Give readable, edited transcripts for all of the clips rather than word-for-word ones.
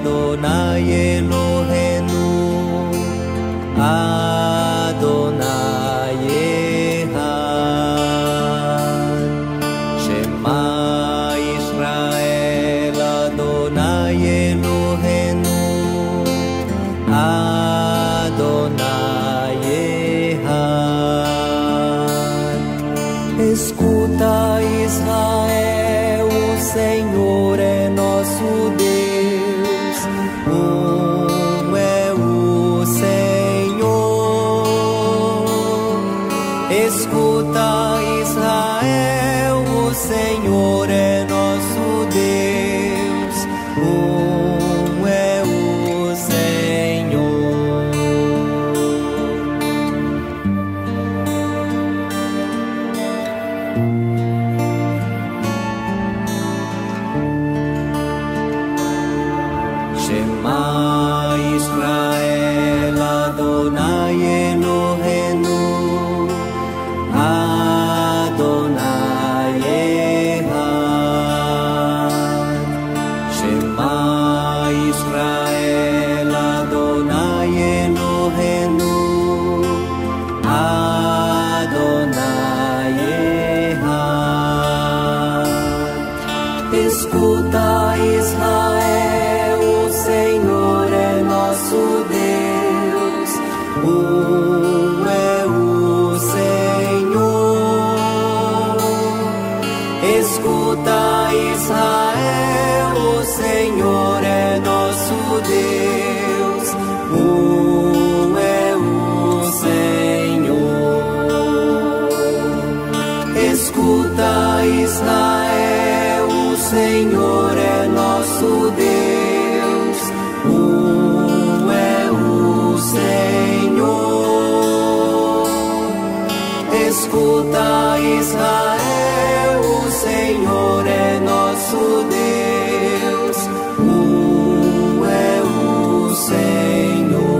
Adonai Eloheinu, Adonai Echad. Shema Yisrael, Adonai Eloheinu, Adonai Echad. Escuta, Israel, o Senhor é nosso Deus, é o Senhor. Escuta, Israel, o Senhor é nosso Deus, é o Senhor. Shema Yisrael, Adonai Eloheinu, Adonai Echad. Shema Yisrael, Adonai Eloheinu, Adonai Echad. Escuta, Israel, o Senhor é nosso Deus, é o Senhor. Escuta, Israel, o Senhor é nosso Deus, é o Senhor. Escuta, Israel, o Senhor é nosso Deus, é o Senhor. Escuta, Israel, o Senhor é nosso Deus, é o Senhor.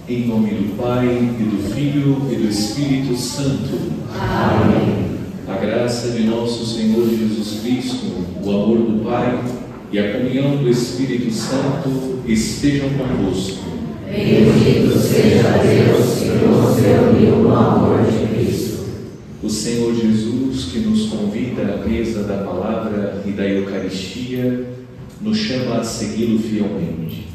Em nome do Pai, e do Filho, e do Espírito Santo. Amém. A graça de nosso Senhor Jesus Cristo, o amor do Pai e a comunhão do Espírito Santo estejam convosco. Bendito seja Deus que nos reuniu no amor de Cristo. O Senhor Jesus, que nos convida à mesa da palavra e da Eucaristia, nos chama a segui-lo fielmente.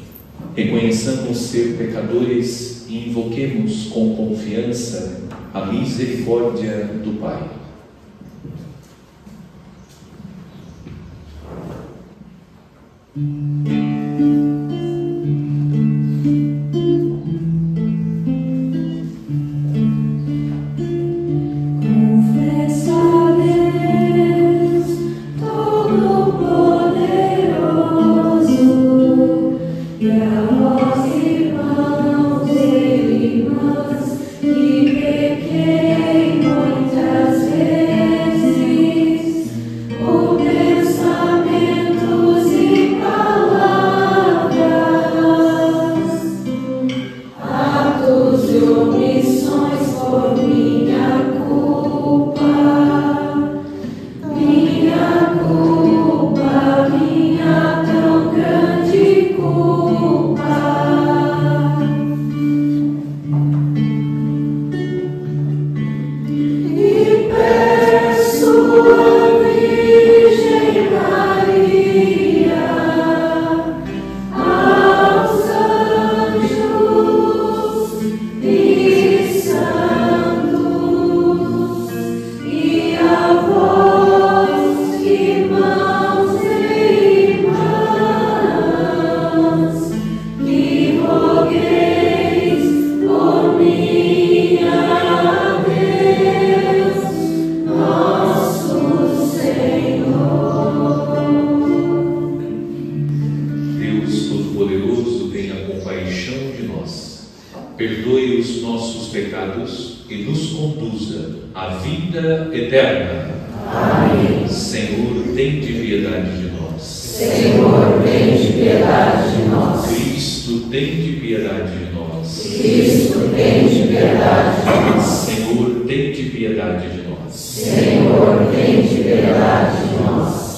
Reconheçamos ser pecadores e invoquemos com confiança a misericórdia do Pai. Pensamentos e palavras. perdoe os nossos pecados e nos conduza à vida eterna. Amém. Senhor, tem de piedade de nós. Senhor, tem de piedade de nós. Cristo, tem de piedade de nós. Cristo, tem de piedade de nós. Senhor, tem de piedade de nós. Senhor, tem de piedade de nós.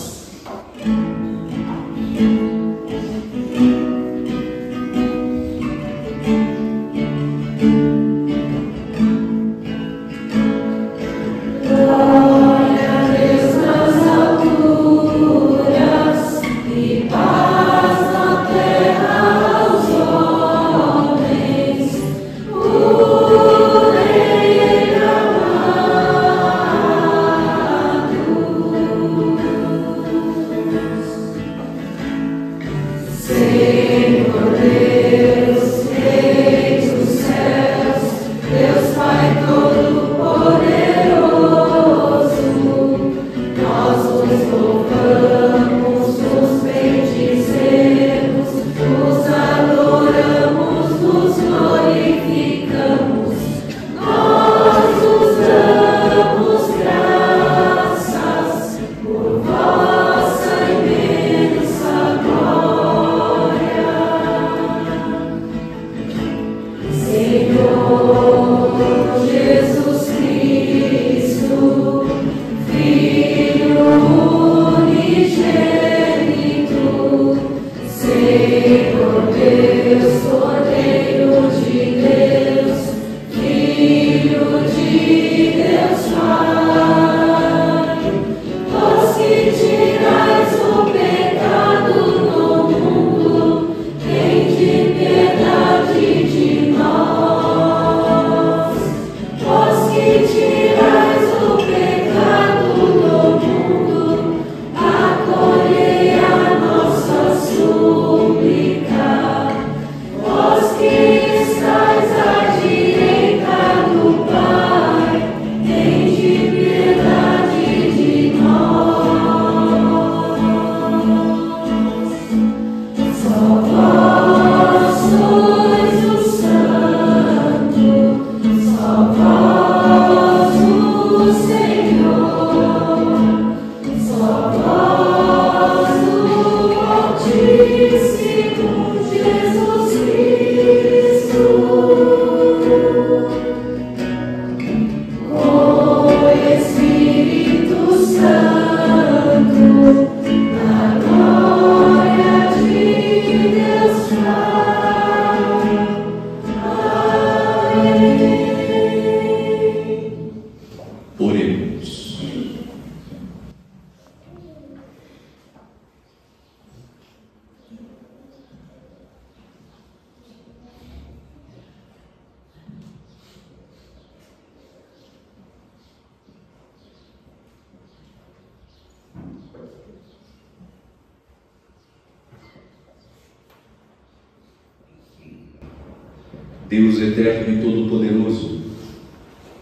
Deus eterno e todo-poderoso,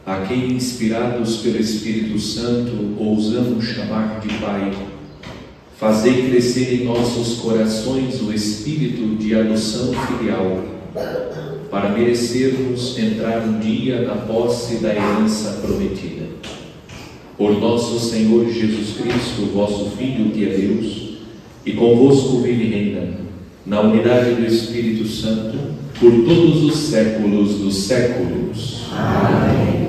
a quem, inspirados pelo Espírito Santo, ousamos chamar de Pai, fazei crescer em nossos corações o espírito de adoção filial, para merecermos entrar um dia na posse da herança prometida. Por nosso Senhor Jesus Cristo, vosso Filho, que é Deus, e convosco vive e reina, na unidade do Espírito Santo, por todos os séculos dos séculos. Amém.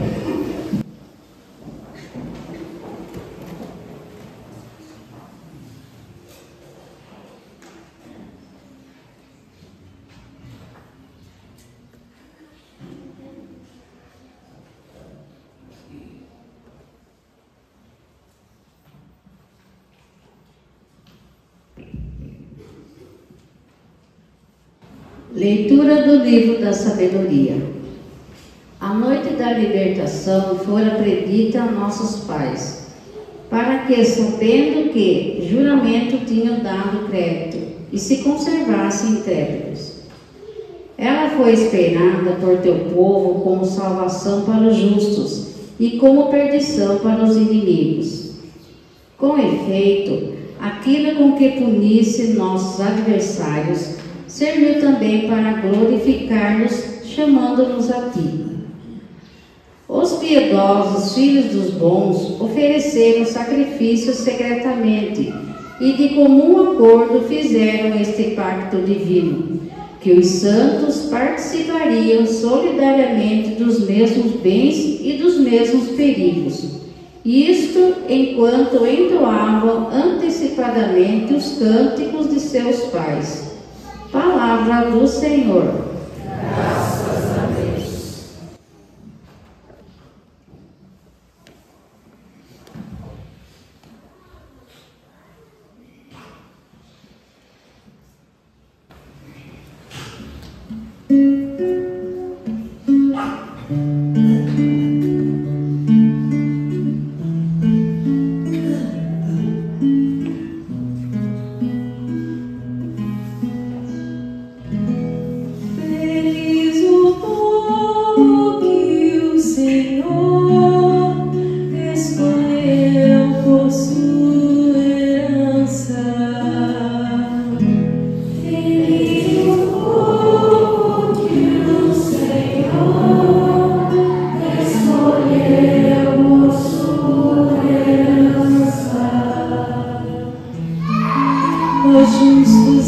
Leitura do livro da sabedoria. A noite da libertação fora predita a nossos pais, para que, sabendo que juramento tinham dado crédito, e se conservassem intrépidos. Ela foi esperada por teu povo como salvação para os justos, e como perdição para os inimigos. Com efeito, aquilo com que punisse nossos adversários, serviu também para glorificar-nos, chamando-nos a ti. Os piedosos filhos dos bons ofereceram sacrifícios secretamente e de comum acordo fizeram este pacto divino, que os santos participariam solidariamente dos mesmos bens e dos mesmos perigos. Isto enquanto entoavam antecipadamente os cânticos de seus pais. Palavra do Senhor. Graças a Deus.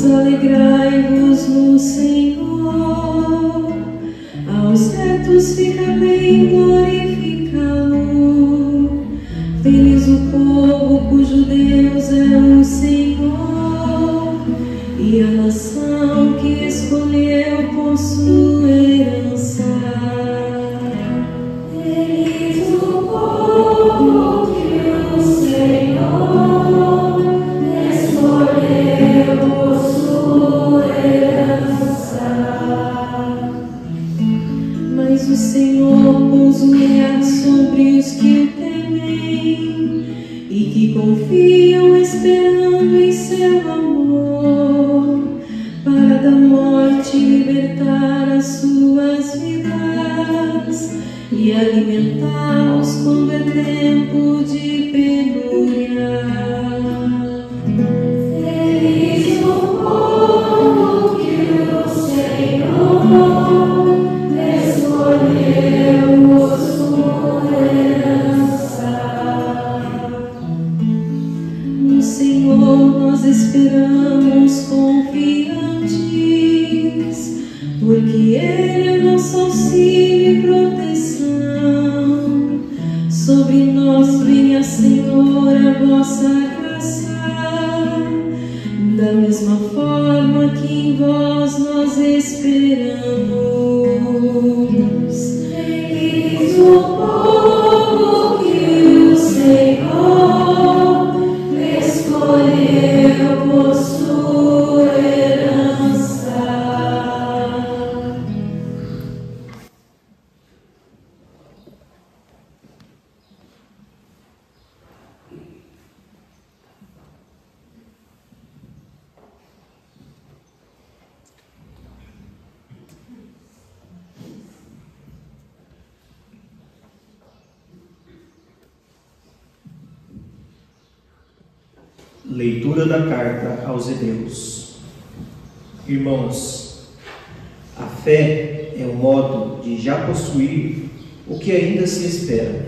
Alegrai-vos no Senhor, aos retos fica bem glorificá-lo. Feliz o povo cujo Deus é o Senhor, e a nação que escolheu por sua herança. Feliz o povo que o Senhor escolheu por sua herança. Mas o Senhor pôs um olhar sobre os que o temem e que confiam esperando em seu amor, para da morte libertar as suas vidas e alimentá-los quando é tempo de penúria. Feliz o povo que o Senhor escolheu por sua herança. No Senhor nós esperamos confiantes, porque Ele é nosso auxílio e proteção. Sobre nós venha, Senhor, a vossa graça, da mesma forma que em vós nós esperamos. Feliz o povo que o Senhor escolheu por sua herança. Leitura da carta aos Hebreus. Irmãos, a fé é o modo de já possuir o que ainda se espera,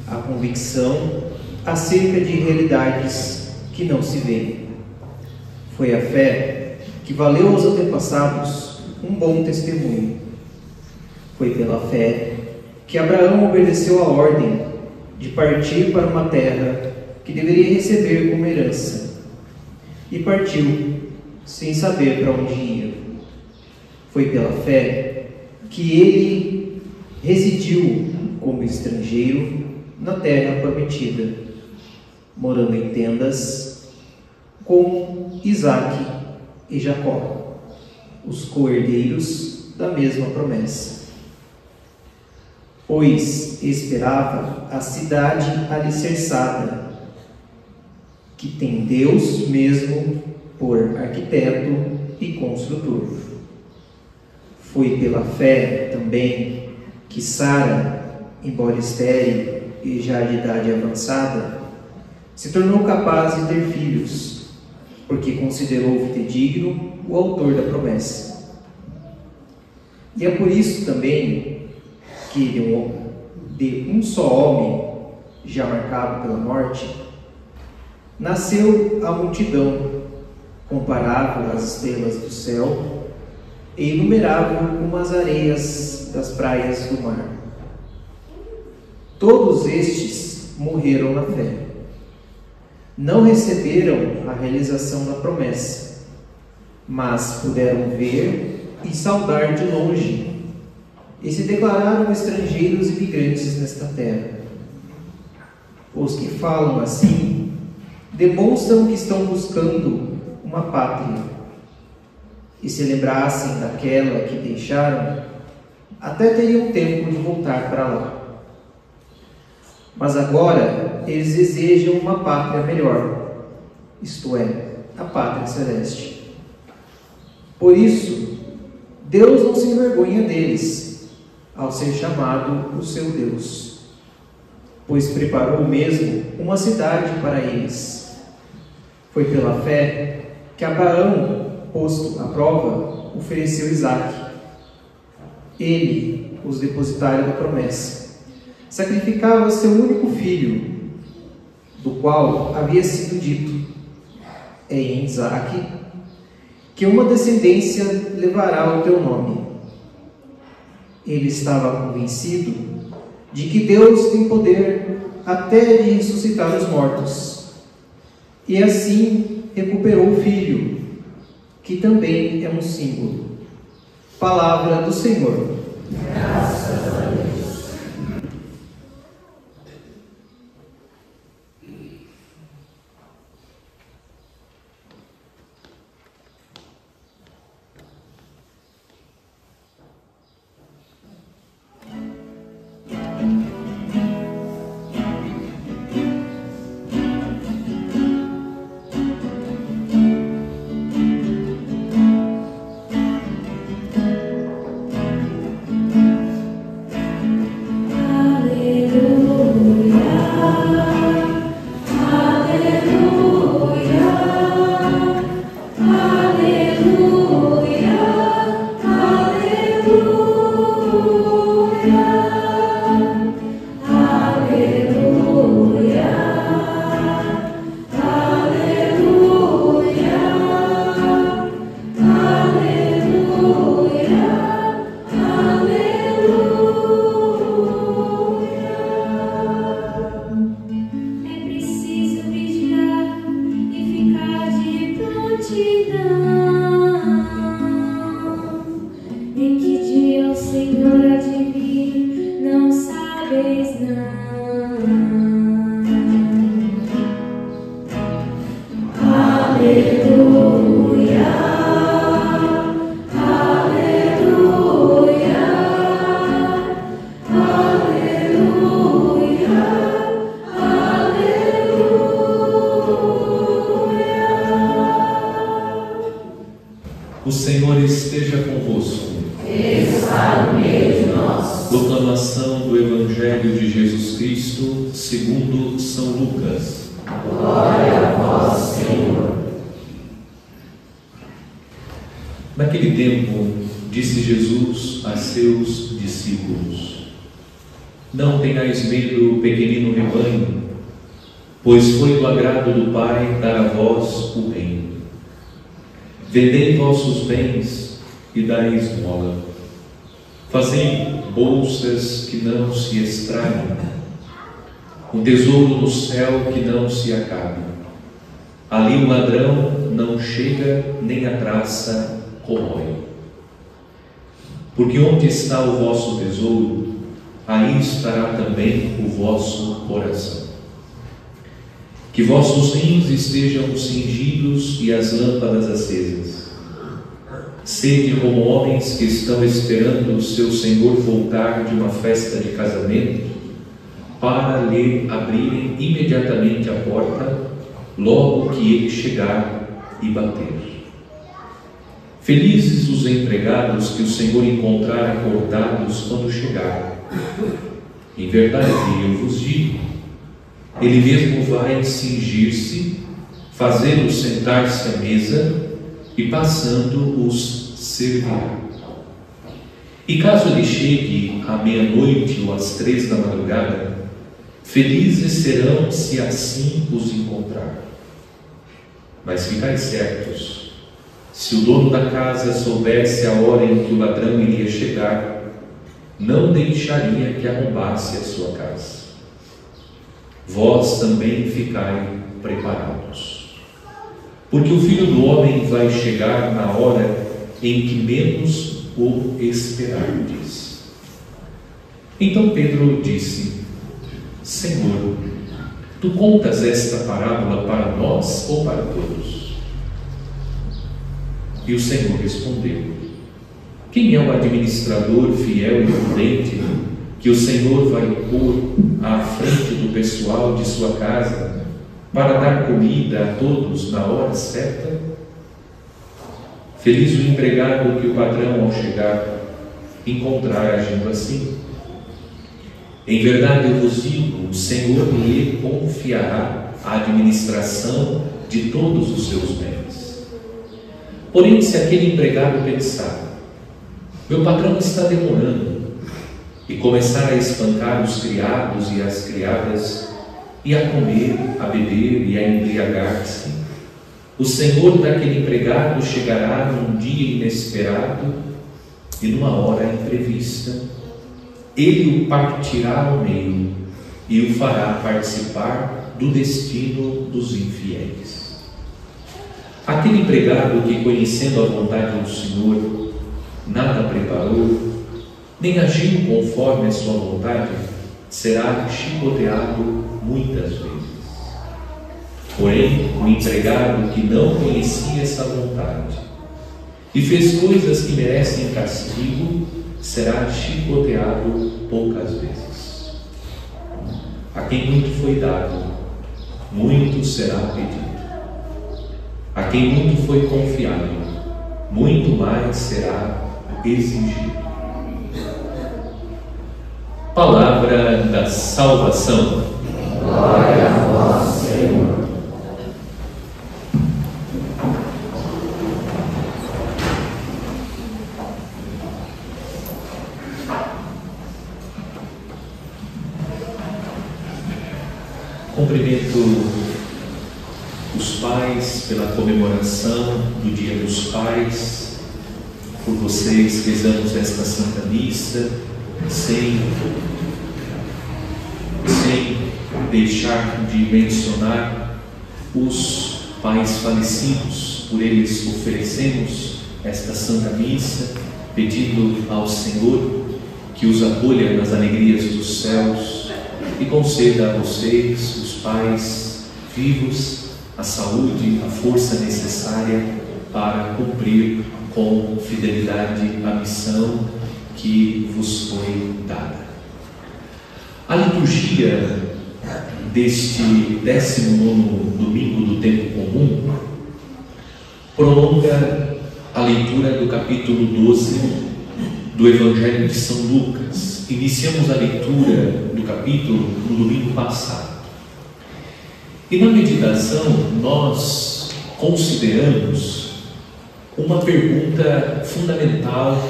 a convicção acerca de realidades que não se veem. Foi a fé que valeu aos antepassados um bom testemunho. Foi pela fé que Abraão obedeceu a ordem de partir para uma terra que deveria receber como herança, e partiu sem saber para onde ia. Foi pela fé que ele residiu como estrangeiro na terra prometida, morando em tendas com Isaque e Jacó, os co-herdeiros da mesma promessa. Pois esperava a cidade alicerçada, que tem Deus mesmo por arquiteto e construtor. Foi pela fé também que Sara, embora estéril e já de idade avançada, se tornou capaz de ter filhos, porque considerou fidedigno o autor da promessa. E é por isso também que de um só homem, já marcado pela morte, nasceu a multidão, comparável às estrelas do céu e inumerável como as areias das praias do mar. Todos estes morreram na fé. Não receberam a realização da promessa, mas puderam ver e saudar de longe, e se declararam estrangeiros e migrantes nesta terra. Os que falam assim demonstram que estão buscando uma pátria, e se lembrassem daquela que deixaram, até teriam tempo de voltar para lá. Mas agora eles desejam uma pátria melhor, isto é, a pátria celeste. Por isso, Deus não se envergonha deles, ao ser chamado o seu Deus, pois preparou mesmo uma cidade para eles. Foi pela fé que Abraão, posto à prova, ofereceu Isaque. Ele, os depositário da promessa, sacrificava seu único filho, do qual havia sido dito: é em Isaque que uma descendência levará o teu nome. Ele estava convencido de que Deus tem poder até de ressuscitar os mortos, e assim recuperou o filho, que também é um símbolo. Palavra do Senhor. Graças a Deus. O Senhor esteja convosco. Ele está no meio de nós. Proclamação do Evangelho de Jesus Cristo segundo São Lucas. Glória a vós, Senhor. Naquele tempo, disse Jesus a seus discípulos: Não tenhais medo, pequenino rebanho, pois foi do agrado do Pai dar a vós o reino. Vendei vossos bens e dai esmola. Fazei bolsas que não se estraguem, um tesouro no céu que não se acabe. Ali o ladrão não chega, nem a traça corrói. Porque onde está o vosso tesouro, aí estará também o vosso coração. Que vossos rins estejam cingidos e as lâmpadas acesas. Sede como homens que estão esperando o seu Senhor voltar de uma festa de casamento, para lhe abrirem imediatamente a porta, logo que ele chegar e bater. Felizes os empregados que o Senhor encontrar acordados quando chegar. Em verdade, eu vos digo, ele mesmo vai cingir-se, fazê-los sentar-se à mesa e, passando, os servirá. E caso ele chegue à meia-noite ou às 3 da madrugada, felizes serão se assim os encontrar. Mas ficai certos, se o dono da casa soubesse a hora em que o ladrão iria chegar, não deixaria que arrombasse a sua casa. Vós também ficai preparados, porque o Filho do Homem vai chegar na hora em que menos o esperardes. Então Pedro disse: Senhor, tu contas esta parábola para nós ou para todos? E o Senhor respondeu: quem é o administrador fiel e prudente que o Senhor vai pôr à frente do pessoal de sua casa para dar comida a todos na hora certa? Feliz o empregado que o patrão, ao chegar, encontrar agindo assim. Em verdade eu vos digo, o Senhor lhe confiará a administração de todos os seus bens. Porém, se aquele empregado pensar: meu patrão está demorando, e começar a espancar os criados e as criadas, e a comer, a beber e a embriagar-se, o Senhor daquele empregado chegará num dia inesperado e numa hora imprevista. Ele o partirá ao meio e o fará participar do destino dos infiéis. Aquele empregado que, conhecendo a vontade do Senhor, nada preparou, nem agiu conforme a sua vontade, será chicoteado muitas vezes. Porém, o empregado que não conhecia essa vontade e fez coisas que merecem castigo, será chicoteado poucas vezes. A quem muito foi dado, muito será pedido. A quem muito foi confiado, muito mais será exigido. Palavra da salvação. Glória a vós, Senhor. Cumprimento os pais pela comemoração do Dia dos Pais. Por vocês rezamos esta Santa Missa sem deixar de mencionar os pais falecidos. Por eles oferecemos esta Santa Missa, pedindo ao Senhor que os acolha nas alegrias dos céus e conceda a vocês, os pais vivos, a saúde, a força necessária para cumprir com fidelidade a missão que vos foi dada. A liturgia deste 19º domingo do tempo comum prolonga a leitura do capítulo 12 do Evangelho de São Lucas. Iniciamos a leitura do capítulo no domingo passado. E na meditação nós consideramos uma pergunta fundamental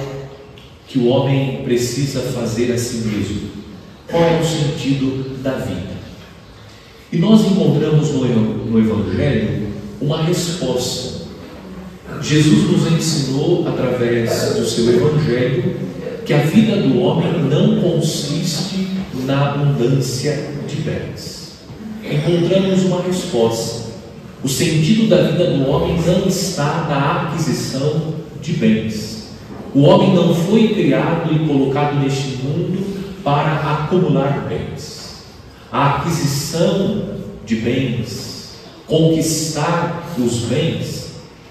que o homem precisa fazer a si mesmo: qual é o sentido da vida? E nós encontramos no Evangelho uma resposta. Jesus nos ensinou, através do seu Evangelho, que a vida do homem não consiste na abundância de bens. Encontramos uma resposta. O sentido da vida do homem não está na aquisição de bens. O homem não foi criado e colocado neste mundo para acumular bens. A aquisição de bens, conquistar os bens,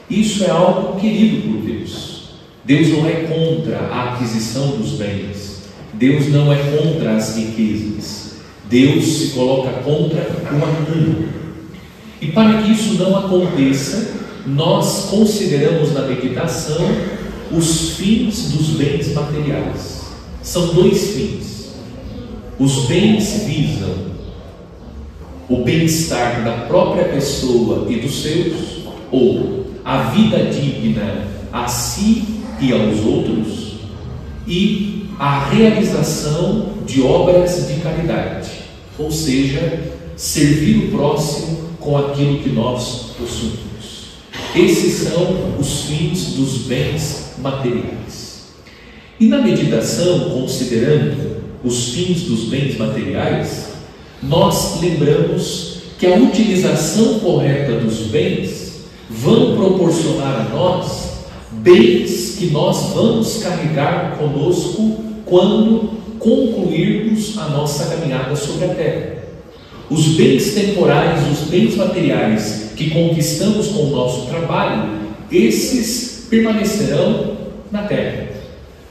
isso é algo querido por Deus. Deus não é contra a aquisição dos bens. Deus não é contra as riquezas. Deus se coloca contra o acúmulo. E para que isso não aconteça, nós consideramos na meditação os fins dos bens materiais. São dois fins. Os bens visam o bem-estar da própria pessoa e dos seus, ou a vida digna a si e aos outros, e a realização de obras de caridade, ou seja, servir o próximo com aquilo que nós possuímos. Esses são os fins dos bens materiais. E na meditação, considerando os fins dos bens materiais, nós lembramos que a utilização correta dos bens vão proporcionar a nós bens que nós vamos carregar conosco quando concluirmos a nossa caminhada sobre a terra. Os bens temporais, os bens materiais que conquistamos com o nosso trabalho, esses permanecerão na terra.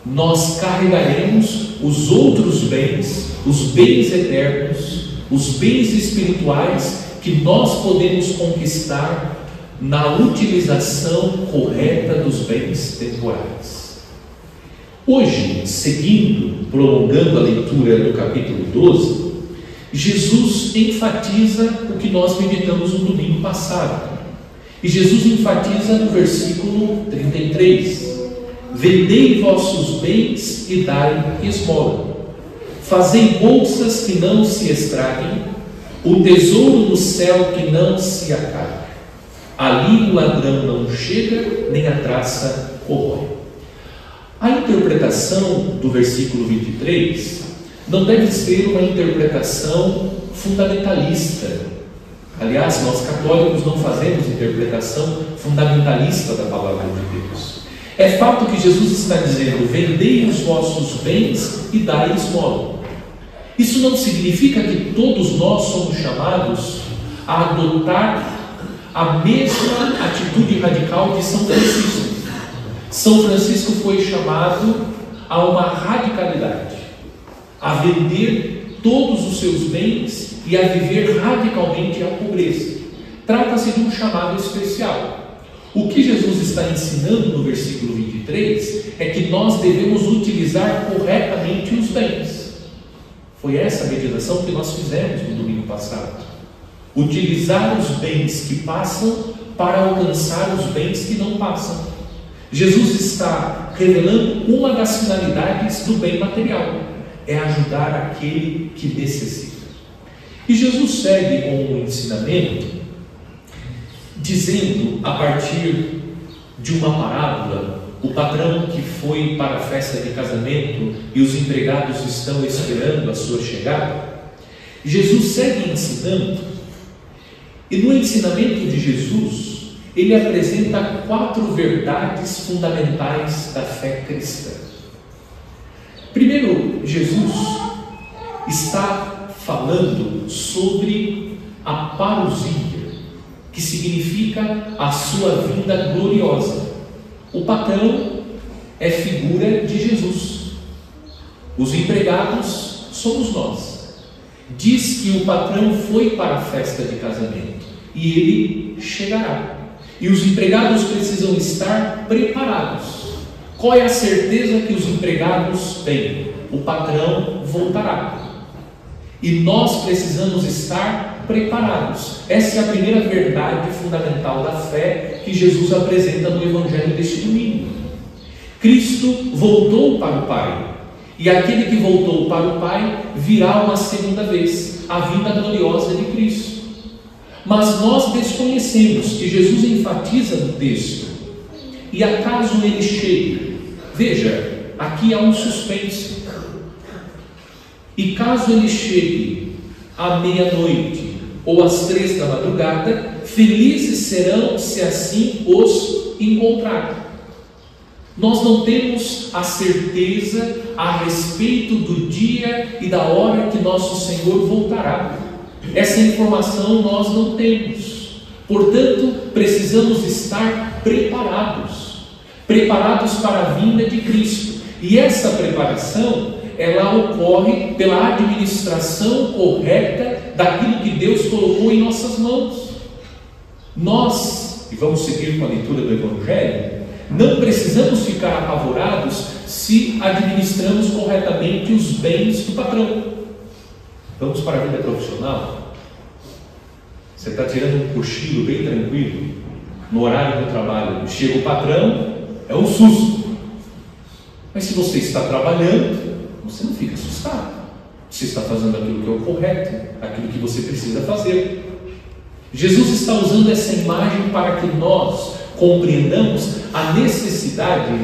Nós carregaremos os outros bens, os bens eternos, os bens espirituais que nós podemos conquistar na utilização correta dos bens temporais. Hoje, seguindo, prolongando a leitura do capítulo 12, Jesus enfatiza o que nós meditamos no domingo passado. E Jesus enfatiza no versículo 33: vendei vossos bens e dai esmola. Fazei bolsas que não se estraguem, o tesouro no céu que não se acabe. Ali o ladrão não chega, nem a traça corrói. A interpretação do versículo 23 não deve ser uma interpretação fundamentalista. Aliás, nós católicos não fazemos interpretação fundamentalista da palavra de Deus. É fato que Jesus está dizendo: vendei os vossos bens e dai esmola. Isso não significa que todos nós somos chamados a adotar a mesma atitude radical de São Francisco. São Francisco foi chamado a uma radicalidade, a vender todos os seus bens e a viver radicalmente a pobreza. Trata-se de um chamado especial. O que Jesus está ensinando no versículo 23 é que nós devemos utilizar corretamente os bens. Foi essa a meditação que nós fizemos no domingo passado. Utilizar os bens que passam para alcançar os bens que não passam. Jesus está revelando uma das finalidades do bem material: é ajudar aquele que necessita. E Jesus segue com um ensinamento, dizendo, a partir de uma parábola, o patrão que foi para a festa de casamento e os empregados estão esperando a sua chegada. Jesus segue ensinando, e no ensinamento de Jesus, ele apresenta 4 verdades fundamentais da fé cristã. Primeiro, Jesus está falando sobre a parousia, que significa a sua vinda gloriosa. O patrão é figura de Jesus. Os empregados somos nós. Diz que o patrão foi para a festa de casamento e ele chegará. E os empregados precisam estar preparados. Qual é a certeza que os empregados têm? O patrão voltará. E nós precisamos estar preparados. Essa é a primeira verdade fundamental da fé que Jesus apresenta no Evangelho deste domingo. Cristo voltou para o Pai. E aquele que voltou para o Pai virá uma segunda vez, a vinda gloriosa de Cristo. Mas nós desconhecemos que Jesus enfatiza no texto: e acaso ele chegue? Veja, aqui há um suspense. E caso ele chegue à meia-noite ou às 3 da madrugada, felizes serão se assim os encontrar. Nós não temos a certeza a respeito do dia e da hora que nosso Senhor voltará. Essa informação nós não temos. Portanto, precisamos estar preparados para a vinda de Cristo. E essa preparação, ela ocorre pela administração correta daquilo que Deus colocou em nossas mãos. Nós, e vamos seguir com a leitura do Evangelho, não precisamos ficar apavorados se administramos corretamente os bens do patrão. Vamos para a vida profissional. Você está tirando um cochilo bem tranquilo no horário do trabalho. Chega o patrão, é um susto. Mas se você está trabalhando, você não fica assustado. Você está fazendo aquilo que é o correto, aquilo que você precisa fazer. Jesus está usando essa imagem para que nós compreendamos a necessidade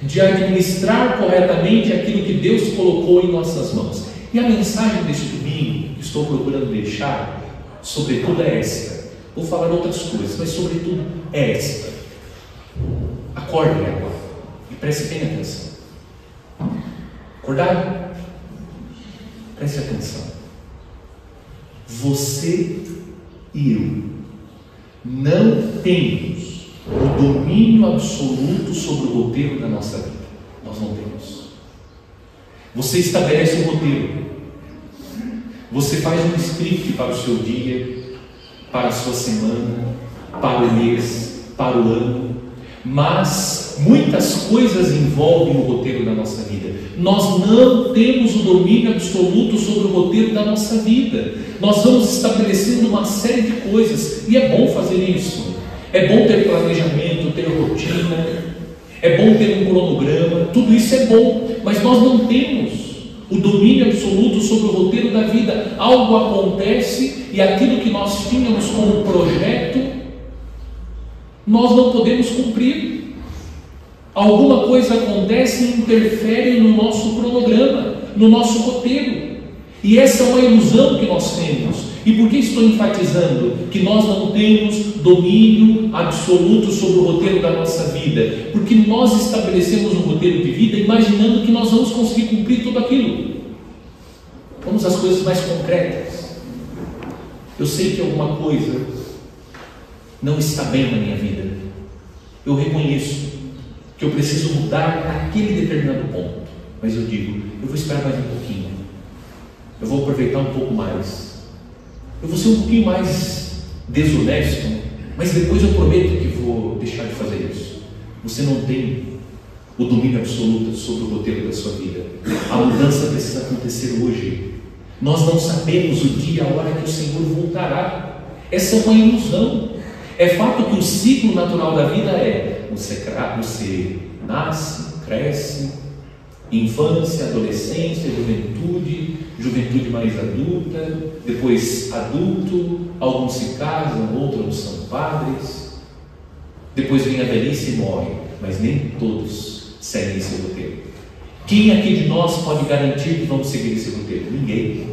de administrar corretamente aquilo que Deus colocou em nossas mãos. E a mensagem deste domingo que estou procurando deixar, sobretudo é esta. Vou falar outras coisas, mas sobretudo é esta. Acorde agora e preste bem atenção. Acordado? Preste atenção. Você e eu não temos o domínio absoluto sobre o roteiro da nossa vida. Nós não temos. Você estabelece um roteiro. Você faz um script para o seu dia, para a sua semana, para o mês, para o ano. Mas muitas coisas envolvem o roteiro da nossa vida. Nós não temos o domínio absoluto sobre o roteiro da nossa vida. Nós vamos estabelecendo uma série de coisas, e é bom fazer isso. É bom ter planejamento, ter rotina, é bom ter um cronograma, tudo isso é bom, mas nós não temos o domínio absoluto sobre o roteiro da vida. Algo acontece e aquilo que nós tínhamos como projeto, nós não podemos cumprir. Alguma coisa acontece e interfere no nosso cronograma, no nosso roteiro. E essa é uma ilusão que nós temos. E por que estou enfatizando que nós não temos domínio absoluto sobre o roteiro da nossa vida? Porque nós estabelecemos um roteiro de vida imaginando que nós vamos conseguir cumprir tudo aquilo. Vamos às coisas mais concretas. Eu sei que alguma coisa não está bem na minha vida. Eu reconheço que eu preciso mudar aquele determinado ponto. Mas eu digo, eu vou esperar mais um pouquinho. Eu vou aproveitar um pouco mais. Eu vou ser um pouquinho mais desonesto, mas depois eu prometo que vou deixar de fazer isso. Você não tem o domínio absoluto sobre o roteiro da sua vida. A mudança precisa acontecer hoje. Nós não sabemos o dia e a hora que o Senhor voltará. Essa é uma ilusão. É fato que o ciclo natural da vida é: você nasce, cresce, infância, adolescência, juventude mais adulta, depois adulto, alguns se casam, outros são padres, depois vem a velhice e morre, mas nem todos seguem esse roteiro. Quem aqui de nós pode garantir que vamos seguir esse roteiro? Ninguém,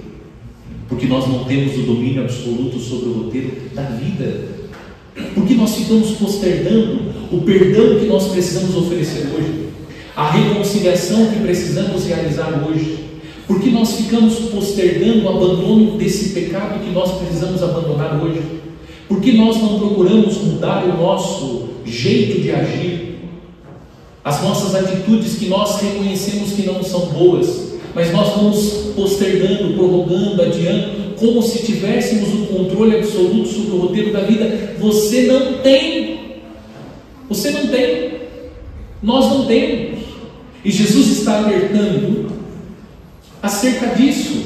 porque nós não temos o domínio absoluto sobre o roteiro da vida, porque nós ficamos postergando o perdão que nós precisamos oferecer hoje, a reconciliação que precisamos realizar hoje, porque nós ficamos postergando o abandono desse pecado que nós precisamos abandonar hoje, porque nós não procuramos mudar o nosso jeito de agir, as nossas atitudes que nós reconhecemos que não são boas, mas nós vamos postergando, prorrogando, adiando, como se tivéssemos o controle absoluto sobre o roteiro da vida. Você não tem. Você não tem. Nós não temos. E Jesus está alertando acerca disso,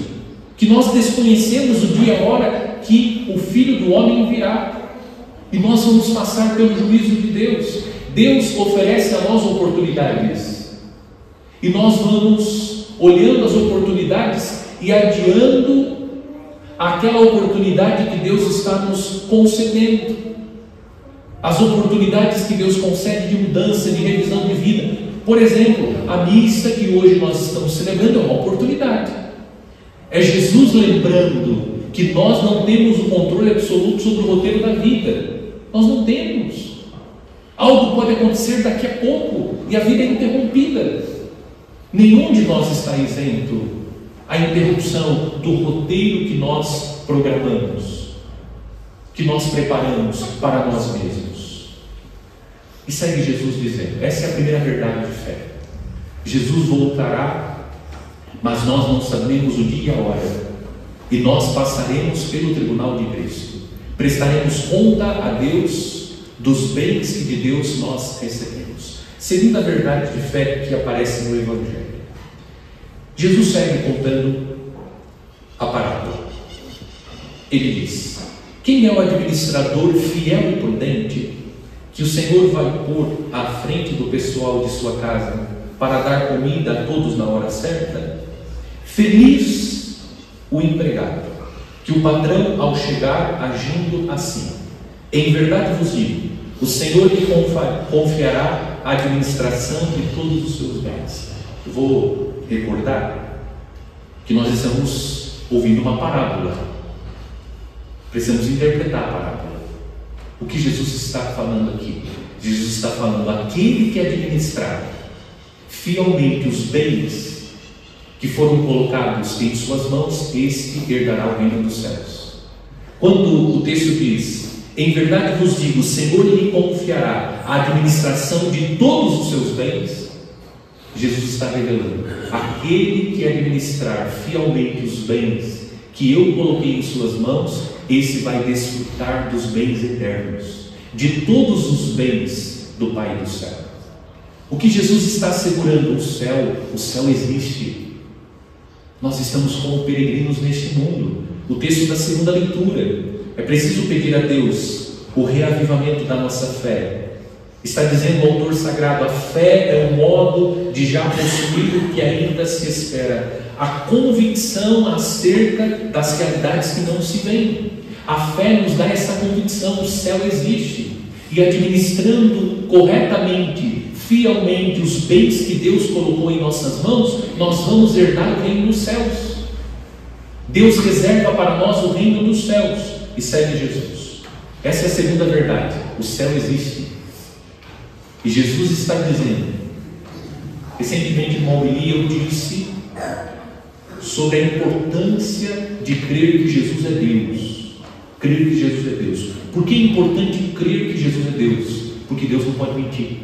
que nós desconhecemos o dia e a hora que o Filho do Homem virá, e nós vamos passar pelo juízo de Deus. Deus oferece a nós oportunidades, e nós vamos olhando as oportunidades e adiando aquela oportunidade que Deus está nos concedendo, as oportunidades que Deus concede de mudança, de revisão de vida. Por exemplo, a missa que hoje nós estamos celebrando é uma oportunidade. É Jesus lembrando que nós não temos o controle absoluto sobre o roteiro da vida. Nós não temos. Algo pode acontecer daqui a pouco e a vida é interrompida. Nenhum de nós está isento à interrupção do roteiro que nós programamos, que nós preparamos para nós mesmos. E segue Jesus dizendo, essa é a primeira verdade de fé. Jesus voltará, mas nós não sabemos o dia e a hora, e nós passaremos pelo tribunal de Cristo, prestaremos conta a Deus dos bens que de Deus nós recebemos. Segunda verdade de fé que aparece no Evangelho. Jesus segue contando a parábola. Ele diz: quem é o administrador fiel e prudente que o Senhor vai pôr à frente do pessoal de sua casa para dar comida a todos na hora certa? Feliz o empregado, que o patrão, ao chegar, agindo assim. Em verdade vos digo, o Senhor lhe confiará a administração de todos os seus bens. Eu vou recordar que nós estamos ouvindo uma parábola. Precisamos interpretar a parábola. O que Jesus está falando aqui? Jesus está falando, aquele que administrar fielmente os bens que foram colocados em suas mãos, este herdará o reino dos céus. Quando o texto diz, em verdade vos digo, o Senhor lhe confiará a administração de todos os seus bens, Jesus está revelando, aquele que administrar fielmente os bens que eu coloquei em suas mãos, esse vai desfrutar dos bens eternos, de todos os bens do Pai do céu. O que Jesus está assegurando? O céu existe. Nós estamos como peregrinos neste mundo. O texto da segunda leitura, é preciso pedir a Deus o reavivamento da nossa fé. Está dizendo o autor sagrado, a fé é um modo de já possuir o que ainda se espera, a convicção acerca das realidades que não se veem. A fé nos dá essa convicção, o céu existe, e administrando corretamente, fielmente os bens que Deus colocou em nossas mãos, nós vamos herdar o reino dos céus. Deus reserva para nós o reino dos céus, e segue Jesus. Essa é a segunda verdade, o céu existe. E Jesus está dizendo, recentemente em uma homilia eu disse sobre a importância de crer que Jesus é Deus. Crer que Jesus é Deus. Por que é importante crer que Jesus é Deus? Porque Deus não pode mentir.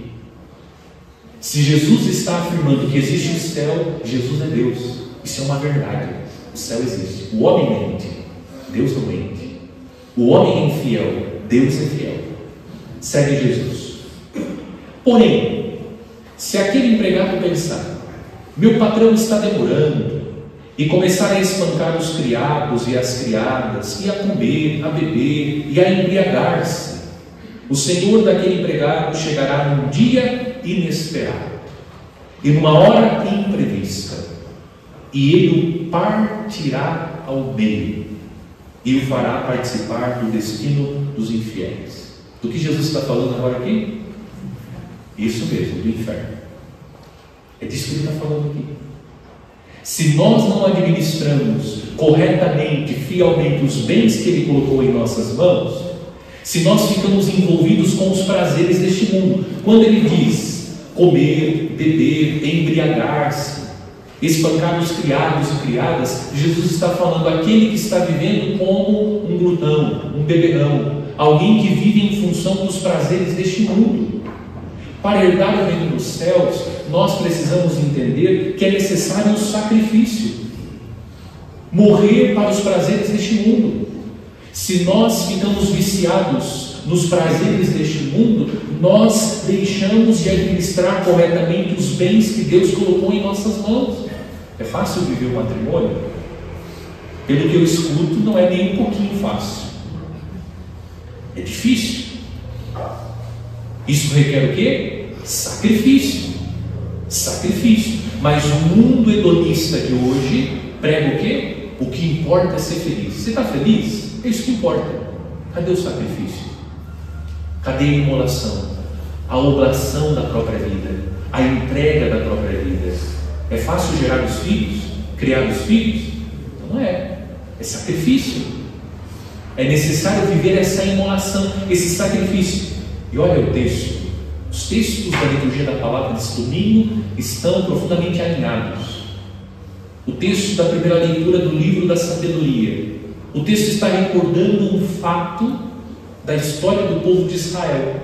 Se Jesus está afirmando que existe o céu, Jesus é Deus. Isso é uma verdade. O céu existe. O homem mente, Deus não mente. O homem é infiel, Deus é fiel. Segue Jesus. Porém, se aquele empregado pensar, meu patrão está demorando, e começar a espancar os criados e as criadas, e a comer, a beber, e a embriagar-se, o senhor daquele empregado chegará num dia inesperado, e numa hora imprevista, e ele o partirá ao meio, e o fará participar do destino dos infiéis. Do que Jesus está falando agora aqui? Isso mesmo, do inferno. É disso que ele está falando aqui. Se nós não administramos corretamente, fielmente os bens que Ele colocou em nossas mãos, se nós ficamos envolvidos com os prazeres deste mundo, quando Ele diz comer, beber, embriagar-se, espancar os criados e criadas, Jesus está falando aquele que está vivendo como um glutão, um beberrão, alguém que vive em função dos prazeres deste mundo. Para herdar o reino dos céus, nós precisamos entender que é necessário um sacrifício, morrer para os prazeres deste mundo. Se nós ficamos viciados nos prazeres deste mundo, nós deixamos de administrar corretamente os bens que Deus colocou em nossas mãos. É fácil viver o matrimônio? Pelo que eu escuto, não é nem um pouquinho fácil. É difícil. Isso requer o quê? Sacrifício. Sacrifício. Mas o mundo hedonista de hoje prega o quê? O que importa é ser feliz. Você está feliz? É isso que importa. Cadê o sacrifício? Cadê a imolação? A oblação da própria vida? A entrega da própria vida? É fácil gerar os filhos? Criar os filhos? Não é. É sacrifício. É necessário viver essa imolação, esse sacrifício. E olha o texto. Os textos da liturgia da palavra desse domingo estão profundamente alinhados. O texto da primeira leitura do livro da sabedoria. O texto está recordando um fato da história do povo de Israel.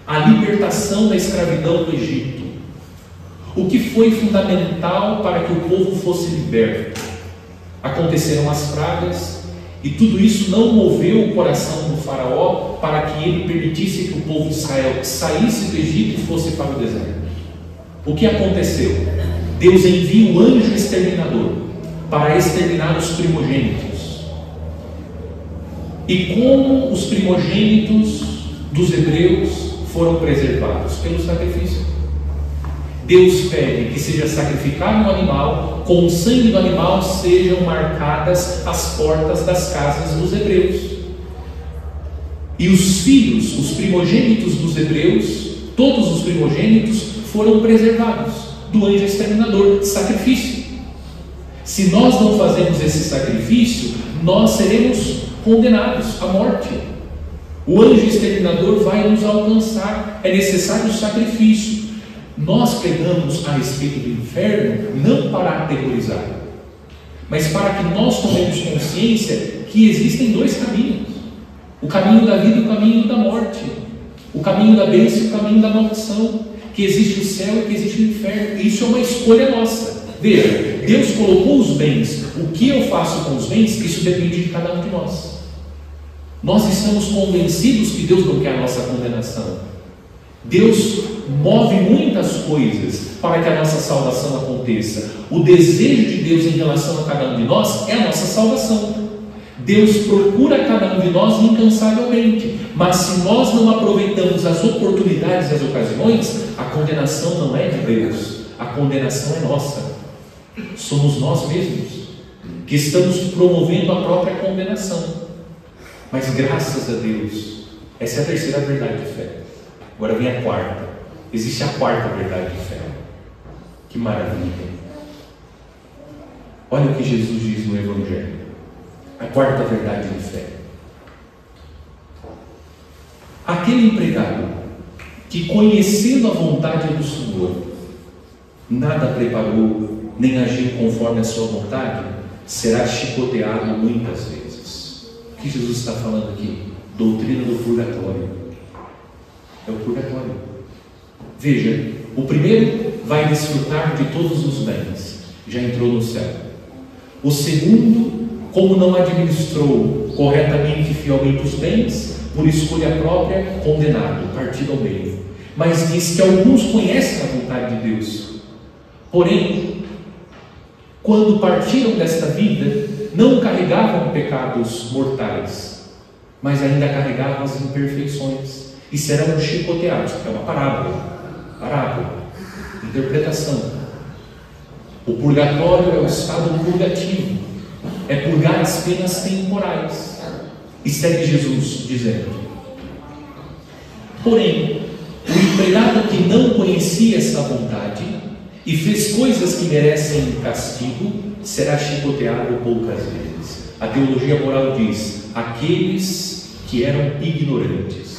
A libertação da escravidão do Egito. O que foi fundamental para que o povo fosse liberto? Aconteceram as pragas, e tudo isso não moveu o coração do faraó para que ele permitisse que o povo de Israel saísse do Egito e fosse para o deserto. O que aconteceu? Deus envia o anjo exterminador para exterminar os primogênitos. E como os primogênitos dos hebreus foram preservados? Pelo sacrifício. Deus pede que seja sacrificado um animal, com o sangue do animal sejam marcadas as portas das casas dos hebreus. E os filhos, os primogênitos dos hebreus, todos os primogênitos foram preservados do anjo exterminador, sacrifício. Se nós não fazemos esse sacrifício, nós seremos condenados à morte. O anjo exterminador vai nos alcançar, é necessário o sacrifício. Nós pregamos a respeito do inferno não para aterrorizar, mas para que nós tomemos consciência que existem dois caminhos: o caminho da vida e o caminho da morte, o caminho da bênção e o caminho da maldição, que existe o céu e que existe o inferno. E isso é uma escolha nossa. Veja, Deus colocou os bens. O que eu faço com os bens, isso depende de cada um de nós. Nós estamos convencidos que Deus não quer a nossa condenação. Deus move muitas coisas para que a nossa salvação aconteça. O desejo de Deus em relação a cada um de nós é a nossa salvação. Deus procura cada um de nós incansavelmente, mas se nós não aproveitamos as oportunidades e as ocasiões, a condenação não é de Deus, a condenação é nossa. Somos nós mesmos que estamos promovendo a própria condenação. Mas graças a Deus, essa é a terceira verdade de fé. Agora vem a quarta. Existe a quarta verdade de fé. Que maravilha! Olha o que Jesus diz no Evangelho. A quarta verdade de fé. Aquele empregado que, conhecendo a vontade do Senhor, nada preparou, nem agiu conforme a sua vontade, será chicoteado muitas vezes. O que Jesus está falando aqui? Doutrina do purgatório. É o purgatório. Veja, o primeiro vai desfrutar de todos os bens, já entrou no céu. O segundo, como não administrou corretamente e fielmente os bens, por escolha própria, condenado, partido ao meio. Mas diz que alguns conhecem a vontade de Deus. Porém, quando partiram desta vida, não carregavam pecados mortais, mas ainda carregavam as imperfeições e serão chicoteados. É uma parábola, interpretação. O purgatório é o estado purgativo, é purgar as penas temporais. E segue Jesus dizendo: porém, o empregado que não conhecia essa vontade e fez coisas que merecem castigo, será chicoteado poucas vezes. A teologia moral diz: aqueles que eram ignorantes.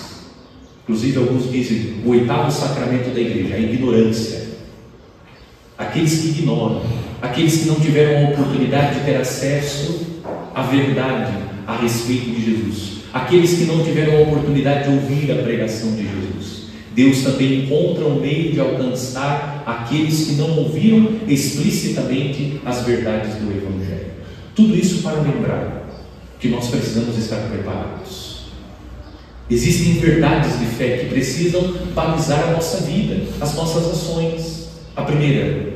Inclusive alguns dizem o oitavo sacramento da igreja, a ignorância. Aqueles que ignoram, aqueles que não tiveram a oportunidade de ter acesso à verdade a respeito de Jesus, aqueles que não tiveram a oportunidade de ouvir a pregação de Jesus. Deus também encontra um meio de alcançar aqueles que não ouviram explicitamente as verdades do Evangelho. Tudo isso para lembrar que nós precisamos estar preparados. Existem verdades de fé que precisam balizar a nossa vida, as nossas ações. A primeira: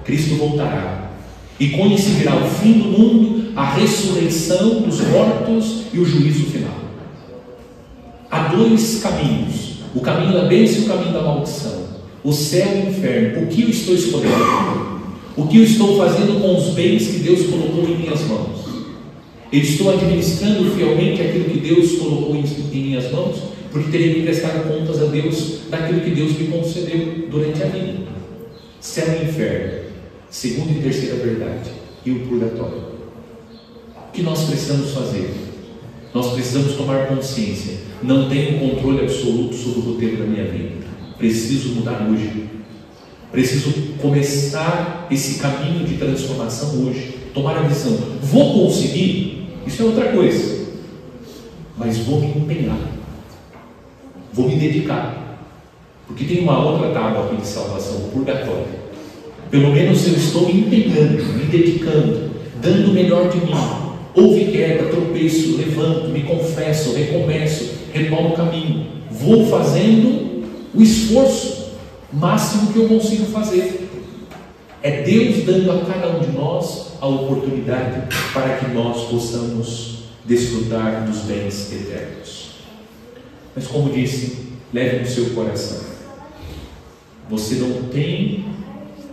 Cristo voltará, e coincidirá o fim do mundo, a ressurreição dos mortos e o juízo final. Há dois caminhos: o caminho da bênção e o caminho da maldição, o céu e o inferno. O que eu estou escolhendo? O que eu estou fazendo com os bens que Deus colocou em minhas mãos? Eu estou administrando fielmente aquilo que Deus colocou em minhas mãos? Porque terei que prestar contas a Deus daquilo que Deus me concedeu durante a vida. Céu e inferno, segunda e terceira verdade, e o purgatório. O que nós precisamos fazer? Nós precisamos tomar consciência: não tenho controle absoluto sobre o roteiro da minha vida, preciso mudar hoje, preciso começar esse caminho de transformação hoje, tomar a decisão. Vou conseguir? Isso é outra coisa, mas vou me empenhar, vou me dedicar, porque tem uma outra tábua aqui de salvação, o purgatório. Pelo menos eu estou me empenhando, me dedicando, dando o melhor de mim. Houve queda, tropeço, levanto, me confesso, recomeço, retomo o caminho. Vou fazendo o esforço máximo que eu consigo fazer. É Deus dando a cada um de nós a oportunidade para que nós possamos desfrutar dos bens eternos. Mas como disse, leve no seu coração. Você não tem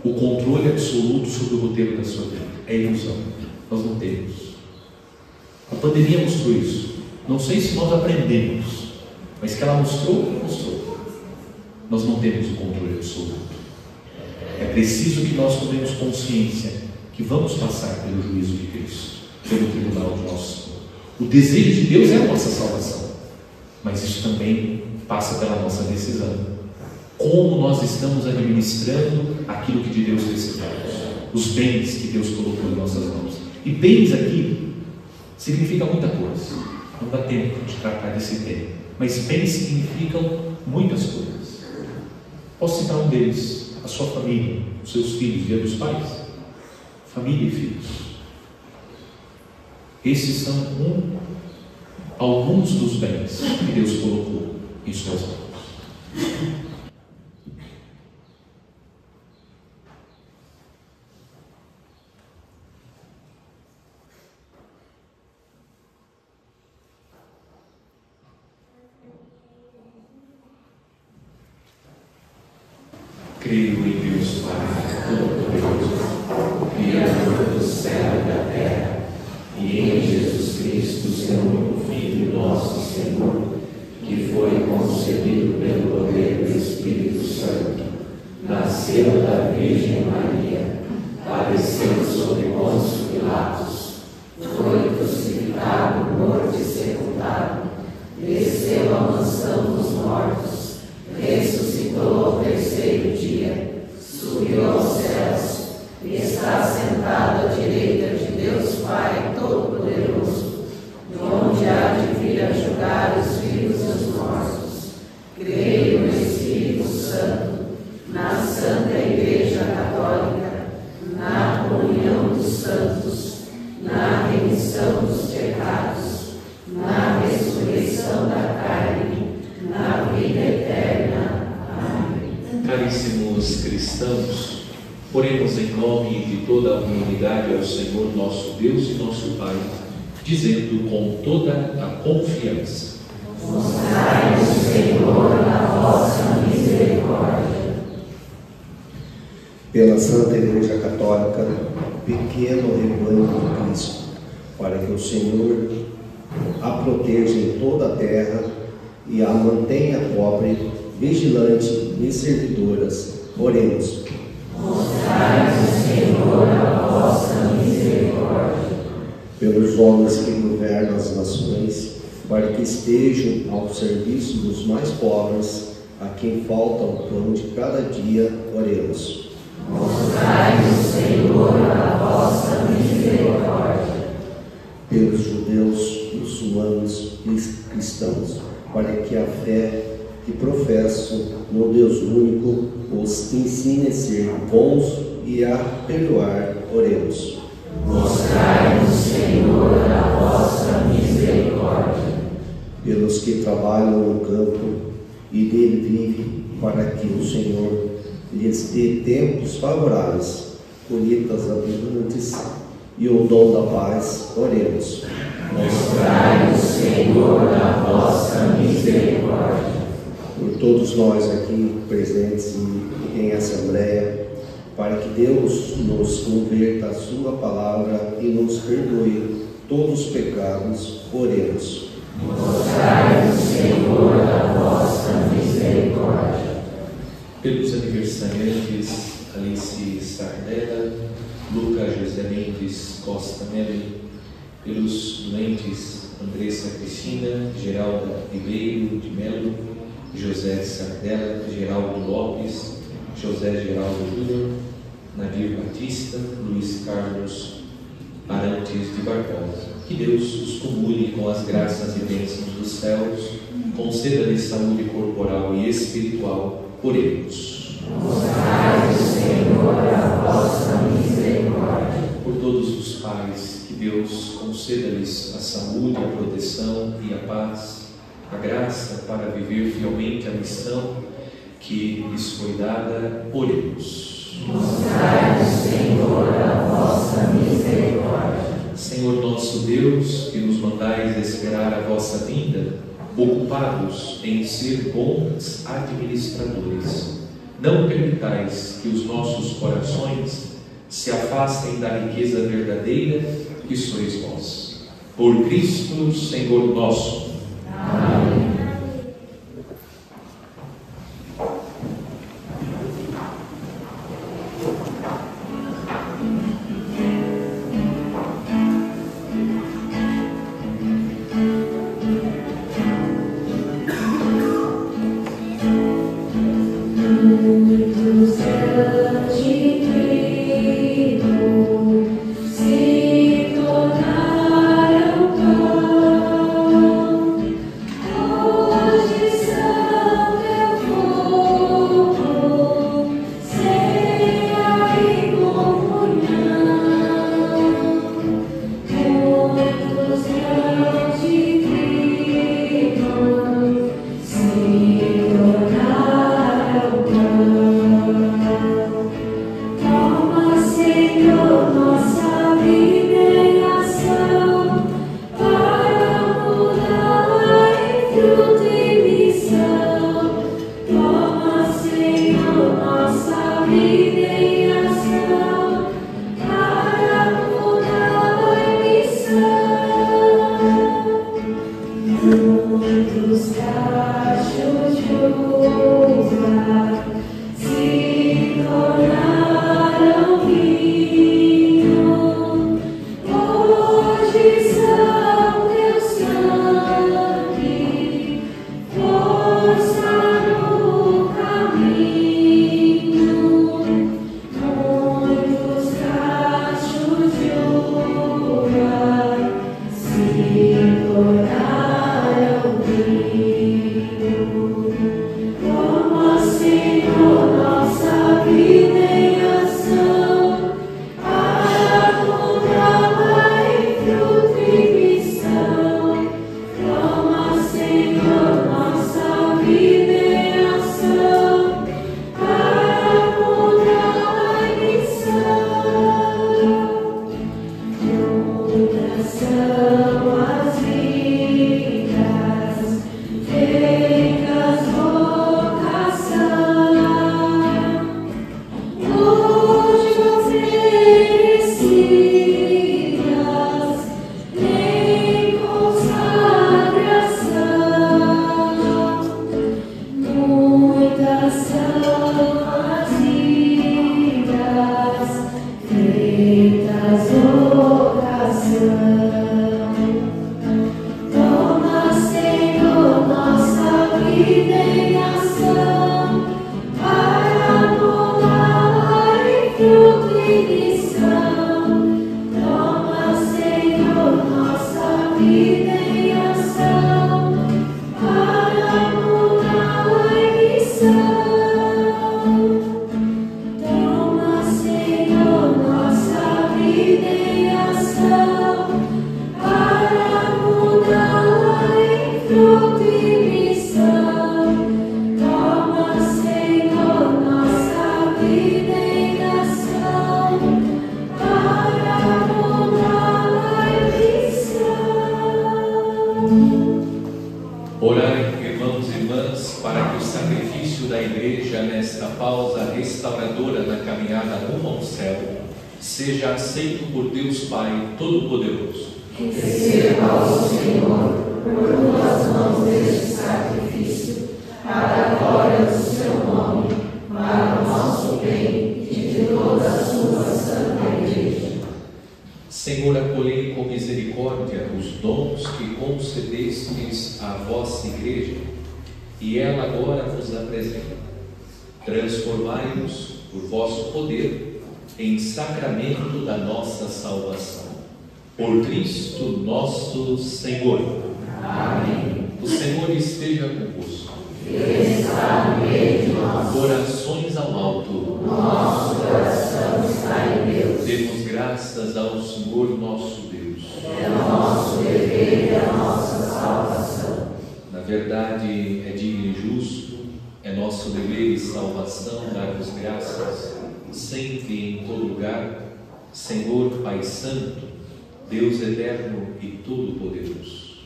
o controle absoluto sobre o roteiro da sua vida. É ilusão. Nós não temos. A pandemia mostrou isso. Não sei se nós aprendemos, mas que ela mostrou. Nós não temos o controle absoluto. É preciso que nós tomemos consciência que vamos passar pelo juízo de Cristo, pelo tribunal de nosso Senhor. O desejo de Deus é a nossa salvação, mas isso também passa pela nossa decisão. Como nós estamos administrando aquilo que de Deus recebemos, os bens que Deus colocou em nossas mãos. E bens aqui significa muita coisa. Não dá tempo de tratar desse tema, mas bens significam muitas coisas. Posso citar um deles: a sua família, os seus filhos, Dia dos Pais, família e filhos. Esses são alguns dos bens que Deus colocou em suas mãos. Creio em Deus Pai Todo-Poderoso, Criador do céu e da terra, e em Jesus Cristo, seu único Filho, nosso Senhor, que foi concebido pelo poder do Espírito Santo, nasceu da Virgem Maria, padeceu sob Pôncio Pilatos, foi crucificado, morto e sepultado, desceu à mansão dos mortos, ressuscitou ao terceiro dia, subiu aos céus, e está sentado à direita de Deus Pai Todo-Poderoso, de onde há de vir a julgar os vivos e os mortos. Creio no Espírito Santo, na Santa Igreja Católica, na comunhão dos santos, na remissão dos pecados, na ressurreição da carne, na vida eterna. Amém. Caríssimos cristãos, oremos em nome de toda a humanidade ao Senhor nosso Deus e nosso Pai, dizendo com toda a confiança: mostrai-nos, Senhor, a vossa misericórdia. Pela Santa Igreja Católica, pequeno rebanho de Cristo, para que o Senhor a proteja em toda a terra e a mantenha pobre, vigilante e servidoras. Oremos. Mostrai-nos, Senhor, a vossa misericórdia. Pelos homens que governam as nações, para que estejam ao serviço dos mais pobres, a quem falta o pão de cada dia. Oremos. Mostrai-nos, Senhor, a vossa misericórdia. Pelos judeus, muçulmanos e cristãos, para que a fé que professam no Deus único os ensine a ser bons e a perdoar. Oremos. Mostrai-nos, Senhor, a vossa misericórdia. Pelos que trabalham no campo e dele vivem, para que o Senhor lhes dê tempos favoráveis, colheitas abundantes e o dom da paz. Oremos. Mostrai-nos, Senhor, a vossa misericórdia. Por todos nós aqui presentes em assembleia, para que Deus nos converta à sua palavra e nos perdoe todos os pecados. Oremos. Mostrai-nos, Senhor, a vossa misericórdia. Pelos aniversariantes Alice Sardella, Lucas José Mendes Costa Melli, pelos doentes Andressa Cristina, Geralda Ribeiro de Melo, José Sardella, Geraldo Lopes, José Geraldo Júnior, Nadir Batista, Luiz Carlos Arantes de Barbosa. Que Deus os cumule com as graças e bênçãos dos céus, conceda-lhes saúde corporal e espiritual. Oremos. Mostrai-nos, Senhor, a vossa misericórdia. Por todos os pais, que Deus conceda-lhes a saúde, a proteção e a paz, a graça para viver fielmente a missão que lhes foi dada. Oremos. Mostrai-nos, Senhor, a vossa misericórdia. Senhor nosso Deus, que nos mandais esperar a vossa vinda, ocupados em ser bons administradores, não permitais que os nossos corações se afastem da riqueza verdadeira que sois vós. Por Cristo, Senhor nosso. Amém. Seja aceito por Deus Pai Todo-Poderoso. Receba, ó Senhor, por tuas mãos este sacrifício, para a glória do seu nome, para o nosso bem e de toda a sua santa Igreja. Senhor, acolhei com misericórdia os dons que concedestes à vossa Igreja, e ela agora vos apresenta. Transformai-nos por vosso poder em sacramento da nossa salvação. Por Cristo nosso Senhor. Amém. O Senhor esteja convosco. Ele está no meio de nós. Corações ao alto. Nosso coração está em Deus. Demos graças ao Senhor nosso Deus. É o nosso dever e a nossa salvação. Na verdade, é digno e justo, é nosso dever e salvação dar-vos graças sempre e em todo lugar, Senhor Pai Santo, Deus eterno e todo-poderoso.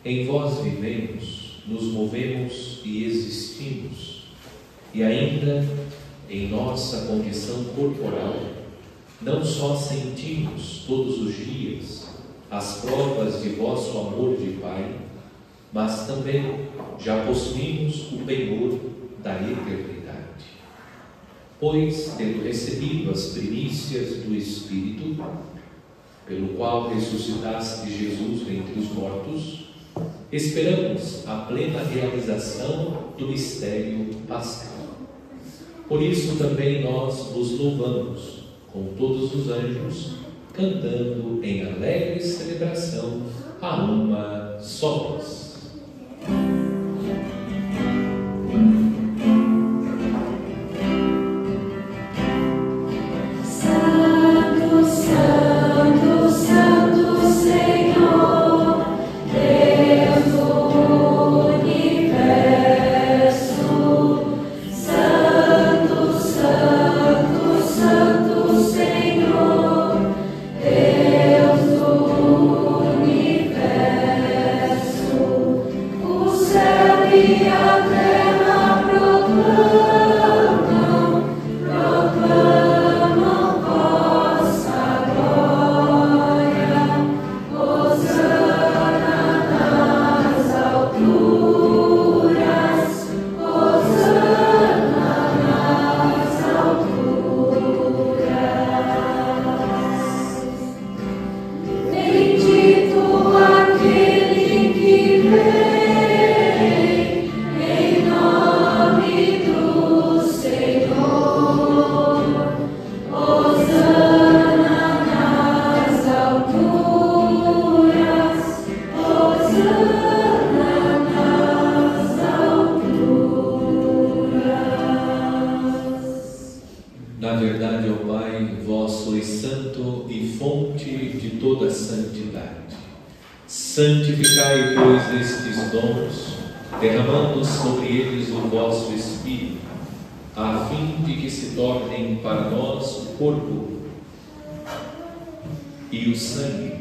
Em vós vivemos, nos movemos e existimos, E ainda, em nossa condição corporal, não só sentimos todos os dias as provas de vosso amor de Pai, mas também já possuímos o penhor da eternidade. Pois, tendo recebido as primícias do Espírito, pelo qual ressuscitaste Jesus dentre os mortos, esperamos a plena realização do mistério pascal. Por isso também nós vos louvamos com todos os anjos, cantando em alegre celebração a uma só voz. Santificai, pois, estes dons, derramando sobre eles o vosso Espírito, a fim de que se tornem para nós o corpo e o sangue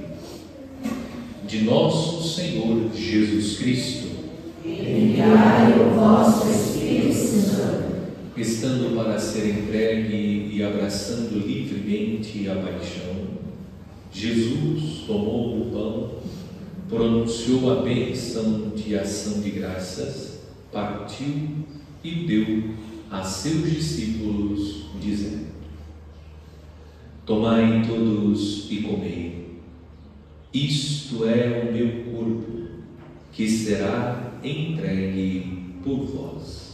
de nosso Senhor Jesus Cristo. Enviai o vosso Espírito Santo, estando para ser entregue e abraçando livremente a paixão, Jesus tomou o pão, pronunciou a bênção de ação de graças, partiu e deu a seus discípulos, dizendo: Tomai todos e comei, isto é o meu corpo, que será entregue por vós.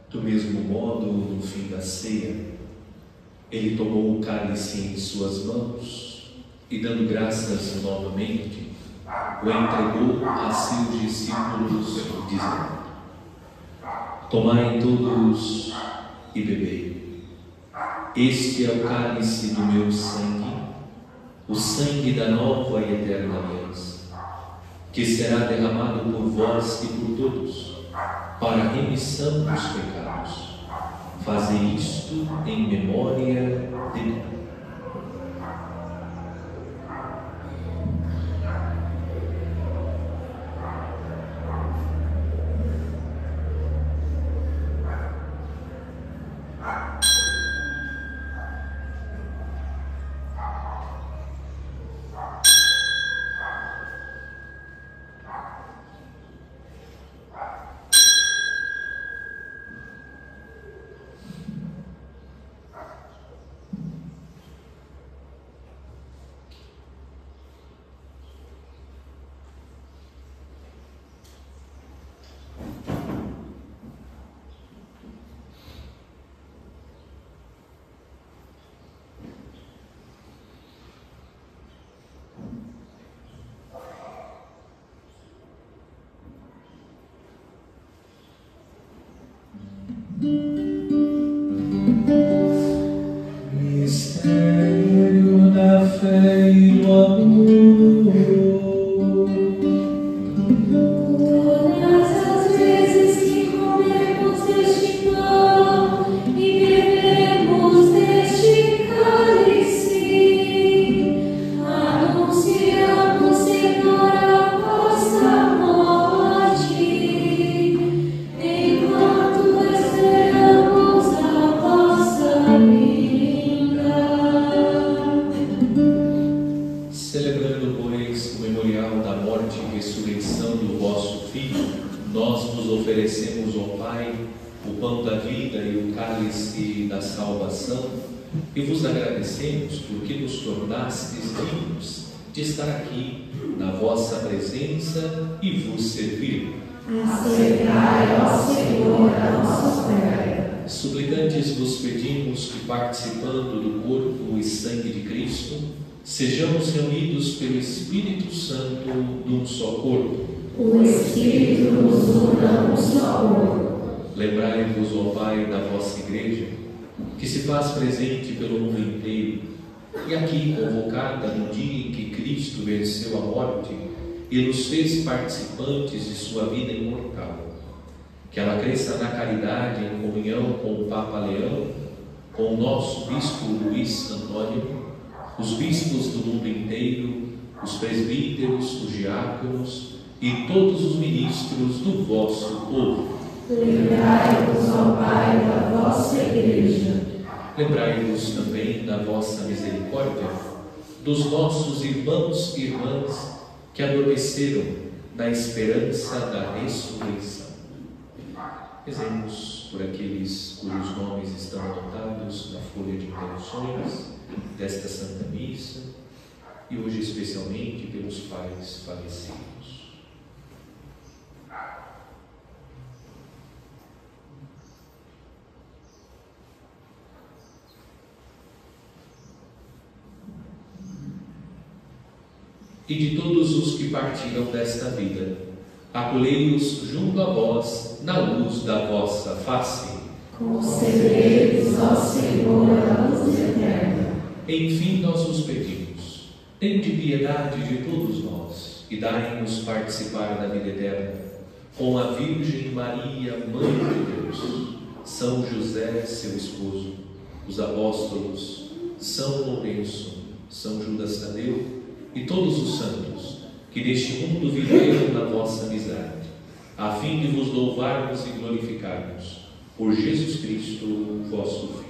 Do mesmo modo, no fim da ceia, ele tomou o cálice em suas mãos e, dando graças novamente, o entregou a seus discípulos, dizendo: Tomai todos e bebei. Este é o cálice do meu sangue, o sangue da nova e eterna aliança, que será derramado por vós e por todos, para a remissão dos pecados. Fazei isto em memória de mim. Mistério da fé e do amor. Todas as vezes que comemos deste pão e bebemos deste cálice, anunciamos, Senhor, a vossa morte, enquanto esperamos a vossa vinda. Celebrando, pois, o memorial da morte e ressurreição do vosso Filho, nós vos oferecemos, ó Pai, o pão da vida e o cálice da salvação, e vos agradecemos porque nos tornastes dignos de estar aqui na vossa presença e vos servir. Aceitai, ó Senhor, a nossa oferta. Suplicantes vos pedimos que, participando do corpo e sangue de Cristo, sejamos reunidos pelo Espírito Santo num só corpo. O Espírito nos una num só corpo. Lembrai-vos, ó Pai, da vossa Igreja, que se faz presente pelo mundo inteiro, e aqui convocada no dia em que Cristo venceu a morte e nos fez participantes de sua vida imortal. Que ela cresça na caridade em comunhão com o Papa Leão, com o nosso Bispo Luís Antônio, os bispos do mundo inteiro, os presbíteros, os diáconos e todos os ministros do vosso povo. Lembrai-vos, ó Pai, da vossa Igreja. Lembrai-vos também da vossa misericórdia, dos nossos irmãos e irmãs que adormeceram na esperança da ressurreição. Rezemos por aqueles cujos nomes estão anotados na folha de intenções desta Santa Missa e hoje especialmente pelos pais falecidos. E de todos os que partiram desta vida, acolhei-os junto a vós na luz da vossa face. Concedei-vos, ó Senhor, a luz eterna. Enfim, nós vos pedimos, tende piedade de todos nós e dai-nos participar da vida eterna, com a Virgem Maria, Mãe de Deus, São José, seu esposo, os apóstolos, São Lourenço, São Judas Tadeu e todos os santos que neste mundo viveram na vossa amizade, a fim de vos louvarmos e glorificarmos por Jesus Cristo, vosso Filho.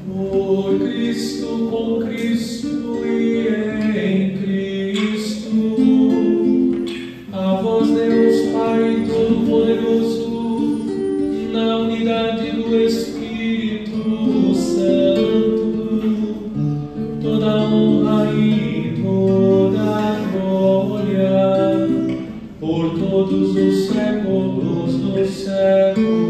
Por Cristo, com Cristo e em Cristo, a vós Deus Pai Todo-Poderoso, na unidade do Espírito Santo, toda honra e toda glória, por todos os séculos dos séculos.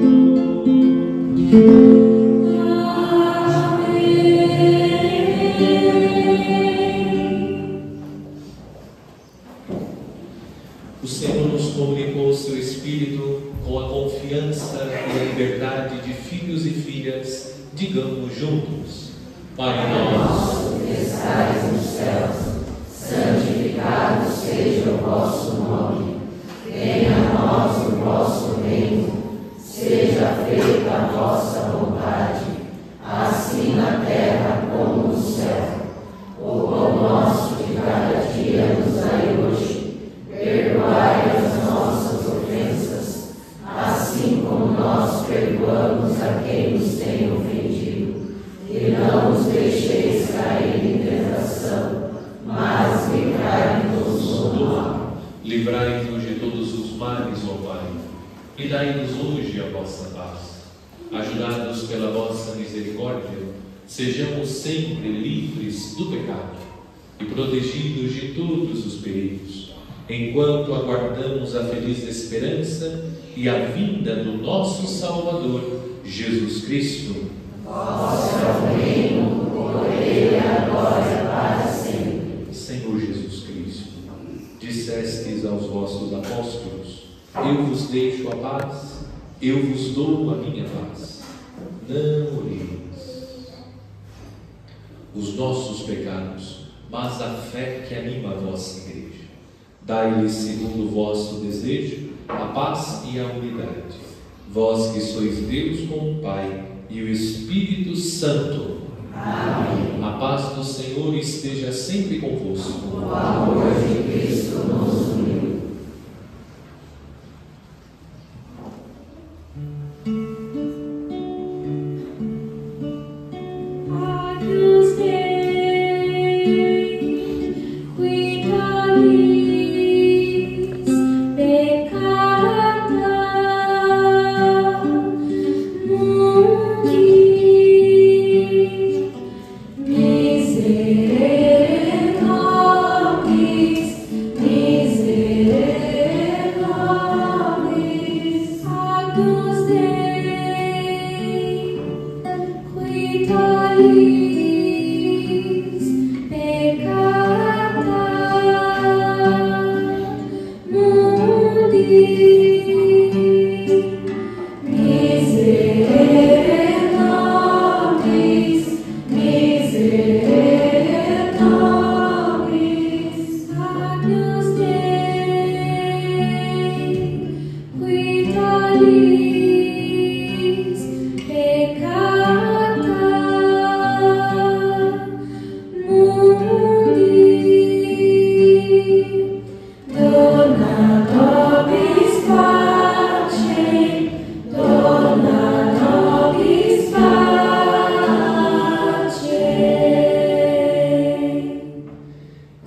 O Senhor nos comunicou o seu Espírito com a confiança e a liberdade de filhos e filhas. Digamos juntos: Pai nosso, Que estais nos céus, santificado seja o vosso nome. Venha a nós o vosso reino. Seja feita a vossa vontade, assim na terra como no céu. O pão nosso de cada dia nos dai hoje. Perdoai as nossas ofensas, assim como nós perdoamos a quem nos tem ofendido. E não nos deixeis cair em tentação, mas livrai-nos do mal. livrai-nos de todos os males, ó Pai, e dai-nos hoje a vossa paz. Ajudados pela vossa misericórdia, sejamos sempre livres do pecado e protegidos de todos os perigos, enquanto aguardamos a feliz esperança e a vinda do nosso Salvador, Jesus Cristo. Vosso é o reino, o poder e a glória para sempre. Senhor Jesus Cristo, disseste dissestes aos vossos apóstolos: eu vos deixo a paz, eu vos dou a minha paz. Não olheis os nossos pecados, mas a fé que anima a vossa igreja. Dai-lhes, segundo o vosso desejo, a paz e a unidade. Vós que sois Deus com o Pai e o Espírito Santo. Amém. A paz do Senhor esteja sempre convosco. O amor de Cristo nos uniu.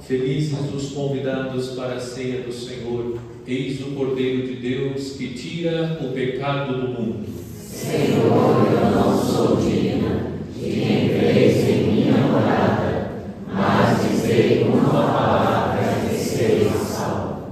Felizes os convidados para a ceia do Senhor. Eis o Cordeiro de Deus que tira o pecado do mundo. Senhor, eu não sou digna de que entreis em minha morada, mas dizei uma palavra e serei salvo.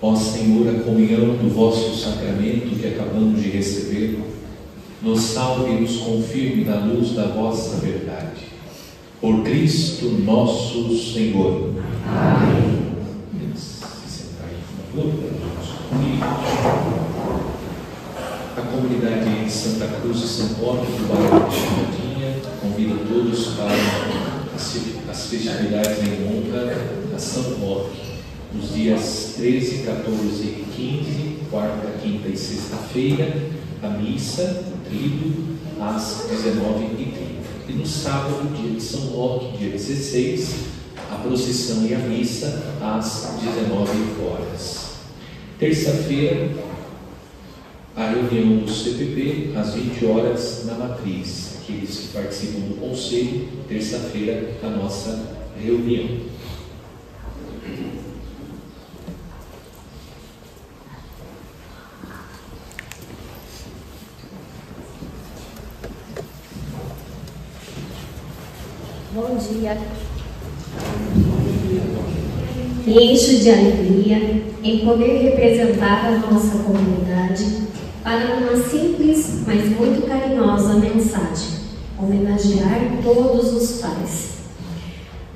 Ó Senhor, a comunhão do vosso sacramento que acabamos de receber, nos salve e nos confirme na luz da vossa verdade. Por Cristo nosso Senhor. Amém. Se sentar aí, por favor. A comunidade de Santa Cruz e São Roque, do bairro de Chamadinha, convida todos para as festividades em honra a São Roque, nos dias 13, 14 e 15, quarta, quinta e sexta-feira, a missa, o tríduo, às 19h30. E no sábado, dia de São Roque, dia 16, a procissão e a missa às 19h. Terça-feira, a reunião do CPP às 20h na Matriz, aqueles que participam do conselho. Terça-feira, a nossa reunião. Bom dia. Me encho de alegria em poder representar a nossa comunidade para uma simples, mas muito carinhosa mensagem: homenagear todos os pais.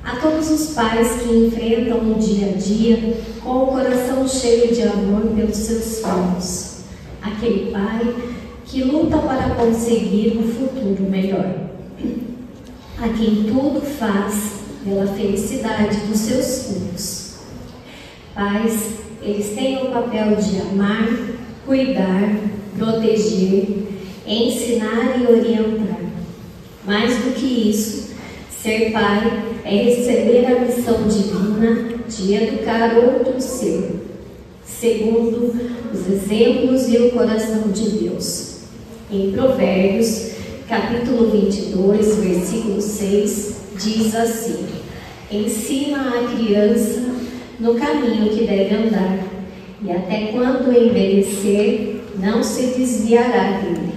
A todos os pais que enfrentam o dia a dia com o coração cheio de amor pelos seus filhos. Aquele pai que luta para conseguir um futuro melhor. A quem tudo faz pela felicidade dos seus filhos. Pais, eles têm o papel de amar, cuidar, proteger, ensinar e orientar. Mais do que isso, ser pai é receber a missão divina de educar outro ser, segundo os exemplos e o coração de Deus. Em Provérbios, capítulo 22, versículo 6, diz assim: ensina a criança no caminho que deve andar, e até quando envelhecer, não se desviará dele.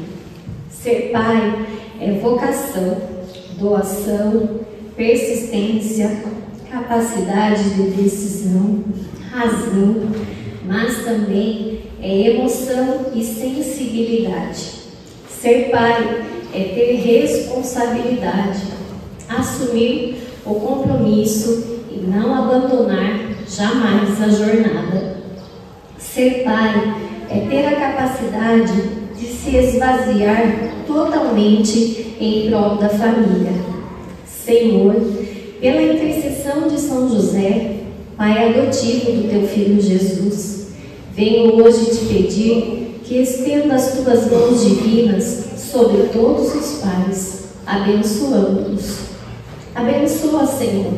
Ser pai é vocação, doação, persistência, capacidade de decisão, razão, mas também é emoção e sensibilidade. Ser pai é ter responsabilidade, assumir o compromisso e não abandonar jamais a jornada. Ser pai é ter a capacidade de se esvaziar totalmente em prol da família. Senhor, pela intercessão de São José, pai adotivo do teu filho Jesus, venho hoje te pedir que estenda as tuas mãos divinas sobre todos os pais, abençoando-os. Abençoa, Senhor,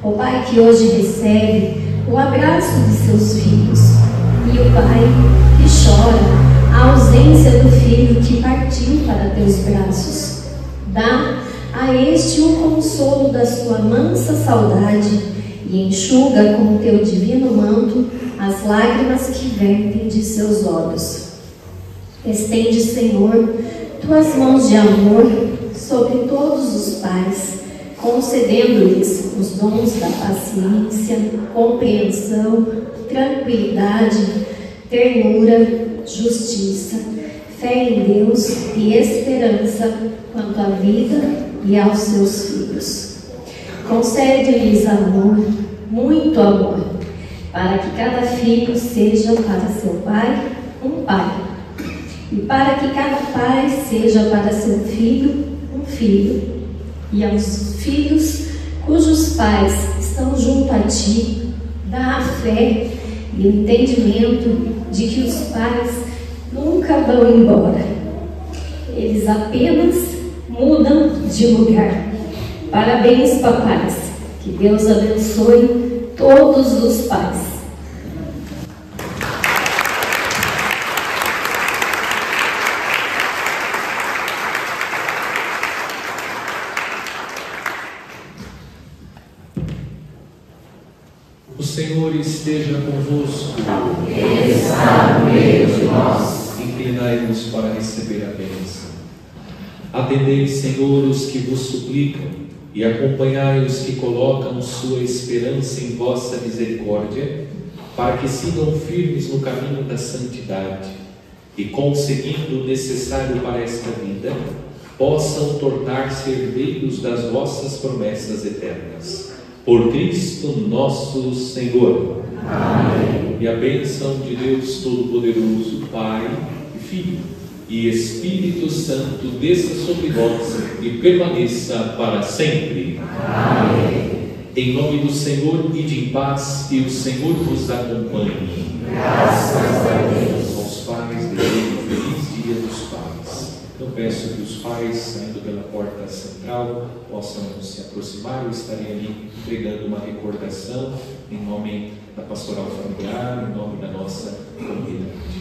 o pai que hoje recebe o abraço de seus filhos e o pai que chora a ausência do filho que partiu para teus braços. Dá a este o consolo da sua mansa saudade e enxuga com o teu divino manto as lágrimas que vertem de seus olhos. Estende, Senhor, tuas mãos de amor sobre todos os pais, concedendo-lhes os dons da paciência, compreensão, tranquilidade, ternura, justiça, fé em Deus e esperança quanto à vida e aos seus filhos. Concede-lhes amor, muito amor, para que cada filho seja para seu pai um pai, e para que cada pai seja para seu filho um filho, e aos filhos cujos pais estão junto a ti, dá a fé e o entendimento de que os pais nunca vão embora. Eles apenas mudam de lugar. Parabéns, papais. Que Deus abençoe todos os pais. O Senhor esteja convosco. Ele está no meio de nós. Inclinai-vos para receber a bênção. Atendei, Senhor, os que vos suplicam, e acompanhai os que colocam sua esperança em vossa misericórdia, para que sigam firmes no caminho da santidade e, conseguindo o necessário para esta vida, possam tornar-se herdeiros das vossas promessas eternas. Por Cristo nosso Senhor. Amém. E a bênção de Deus Todo-Poderoso, Pai e Filho e Espírito Santo desça sobre vós e permaneça para sempre. Amém. Em nome do Senhor, ide em paz e o Senhor vos acompanhe. Graças a Deus. Aos pais, desejo um feliz dia dos pais. Eu peço que os pais, saindo pela porta central, possam se aproximar. Eu estarei ali entregando uma recordação em nome da pastoral familiar, em nome da nossa comunidade.